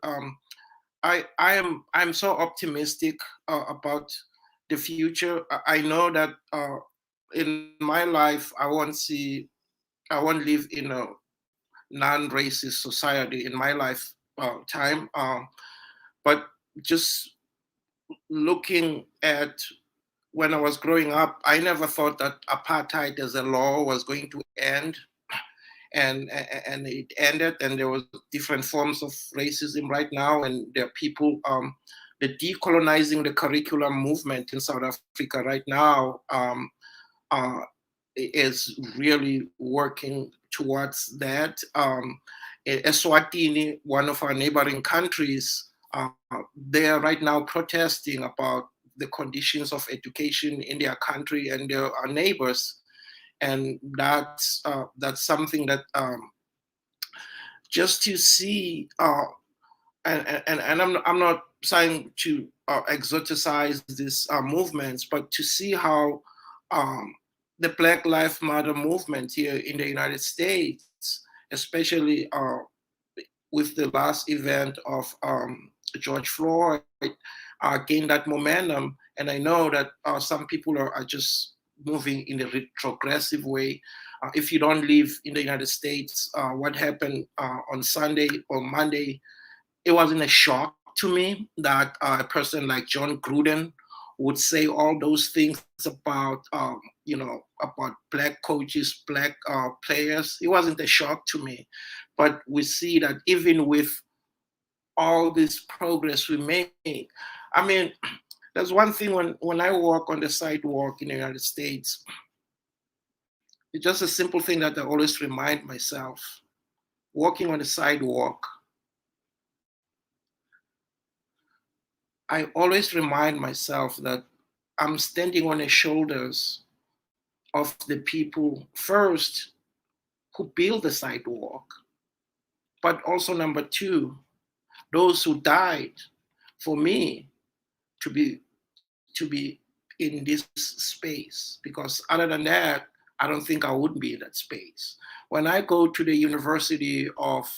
I'm so optimistic about the future. I know that in my life, I won't live in a non-racist society in my life time. But just looking at when I was growing up, I never thought that apartheid as a law was going to end, and it ended, and there was different forms of racism right now, and there are people, the decolonizing the curriculum movement in South Africa right now is really working towards that. Eswatini, one of our neighboring countries, they are right now protesting about the conditions of education in their country and our neighbors, and that's something that just to see, and I'm not trying to exoticize these movements, but to see how the Black Lives Matter movement here in the United States, especially with the last event of George Floyd, gained that momentum. And I know that some people are just moving in a retrogressive way. If you don't live in the United States, what happened on Sunday or Monday, it wasn't a shock to me that a person like John Gruden would say all those things about, about Black coaches, Black players. It wasn't a shock to me. But we see that even with all this progress we make, I mean, there's one thing when I walk on the sidewalk in the United States, it's just a simple thing that I always remind myself. Walking on the sidewalk, I always remind myself that I'm standing on the shoulders of the people first who built the sidewalk, but also number two, those who died for me to be in this space, because other than that, I don't think I would be in that space. When I go to the University of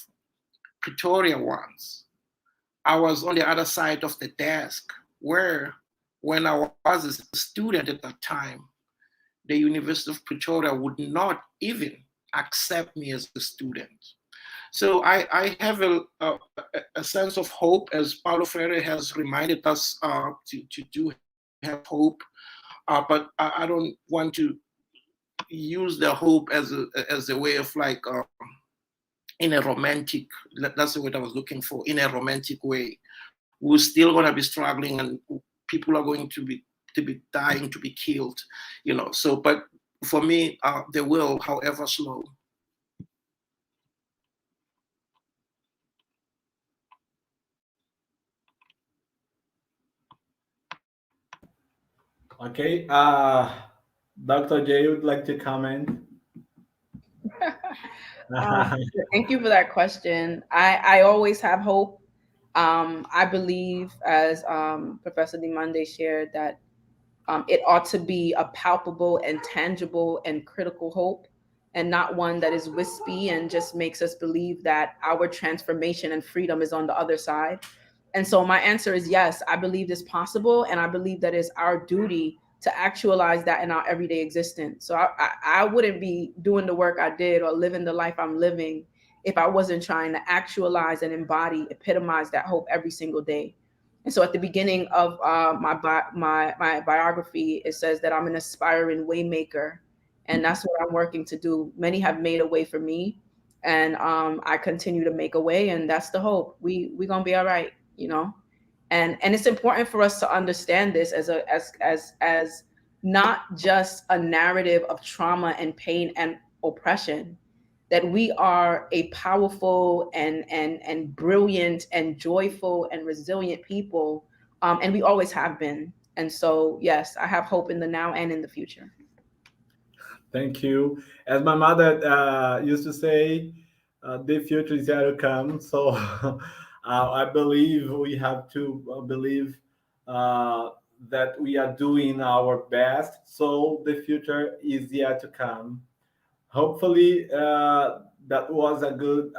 Pretoria once, I was on the other side of the desk where, when I was a student at that time, the University of Pretoria would not even accept me as a student. So I have a sense of hope, as Paulo Freire has reminded us to do have hope, but I don't want to use the hope as a way of like in a romantic, that's the word I was looking for, in a romantic way. We're still going to be struggling, and people are going to be dying, to be killed, So, but for me, they will, however slow. Okay, Dr. J would like to comment. Thank you for that question. I always have hope. I believe, as Professor Ndimande shared, that it ought to be a palpable and tangible and critical hope, and not one that is wispy and just makes us believe that our transformation and freedom is on the other side. And so my answer is yes, I believe this possible, and I believe that it's our duty to actualize that in our everyday existence. So I wouldn't be doing the work I did or living the life I'm living if I wasn't trying to actualize and embody, epitomize that hope every single day. And so at the beginning of my biography, it says that I'm an aspiring waymaker, and that's what I'm working to do. Many have made a way for me, and I continue to make a way, and that's the hope. We're gonna be all right, you know. And it's important for us to understand this as not just a narrative of trauma and pain and oppression, that we are a powerful and brilliant and joyful and resilient people, and we always have been. And so, yes, I have hope in the now and in the future. Thank you. As my mother used to say, the future is yet to come. So I believe we have to believe that we are doing our best. So the future is yet to come. Hopefully, that was a good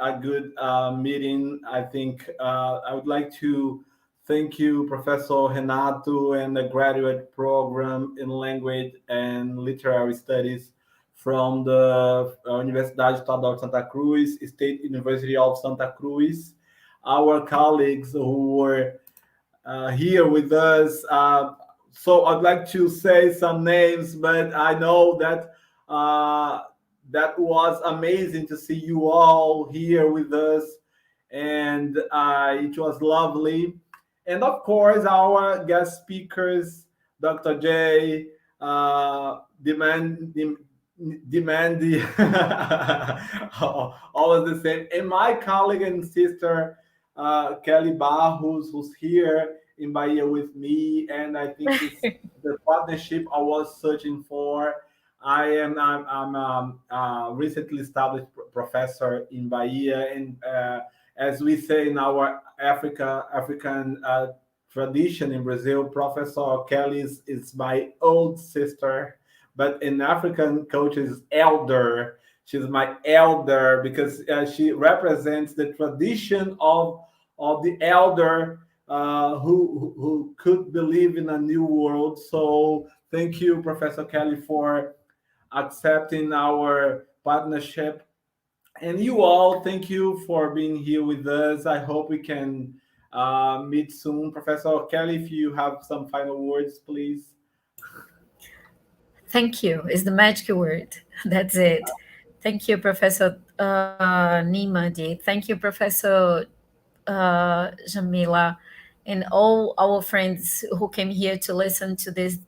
meeting. I think I would like to thank you, Professor Renato, and the graduate program in language and literary studies from the Universidade Estadual de Santa Cruz, State University of Santa Cruz, our colleagues who were here with us. So I'd like to say some names, but I know that that was amazing to see you all here with us, and it was lovely. And of course, our guest speakers, Dr. J, Ndimande, always the same, and my colleague and sister, Kelly Barros, who's here in Bahia with me, and I think it's the partnership I was searching for. I'm a recently established professor in Bahia, and as we say in our African tradition in Brazil, Professor Kelly is my old sister, but in African culture is elder. She's my elder because she represents the tradition of the elder who could believe in a new world. So thank you, Professor Kelly, for accepting our partnership. And you all, thank you for being here with us. I hope we can meet soon. Professor Kelly, if you have some final words, please. Thank you is the magic word. That's it. Thank you, Professor Ndimande. Thank you, Professor Jamila, and all our friends who came here to listen to this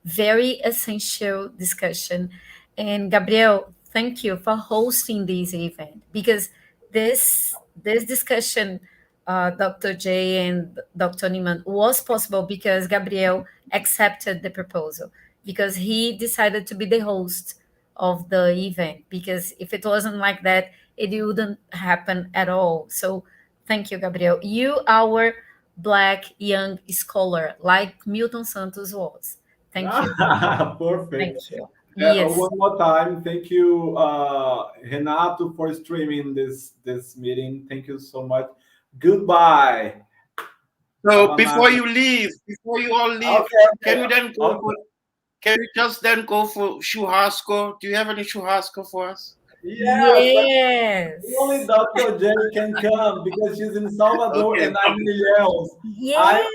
very essential discussion. And Gabriel, thank you for hosting this event, because this discussion, Dr. J and Dr. Ndimande, was possible because Gabriel accepted the proposal, because he decided to be the host of the event, because if it wasn't like that, it wouldn't happen at all. So thank you, Gabriel. You, our Black young scholar, like Milton Santos was. Thank you. Perfect. Thank you. Yes. One more time, thank you, Renato, for streaming this meeting. Thank you so much. Goodbye. So before you all leave, okay. Can we just then go for churrasco? Do you have any churrasco for us? Yes. Only Dr. J can come because she's in Salvador and I'm in Ilhéus. Yes.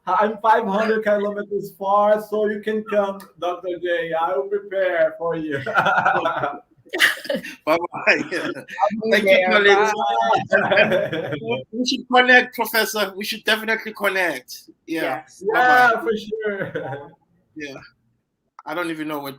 I'm 500 kilometers far, so you can come, Dr. J. I will prepare for you. Bye-bye. Thank you, colleagues. We should connect, Professor. We should definitely connect. Yeah. Yes. Yeah, for sure. Yeah. I don't even know what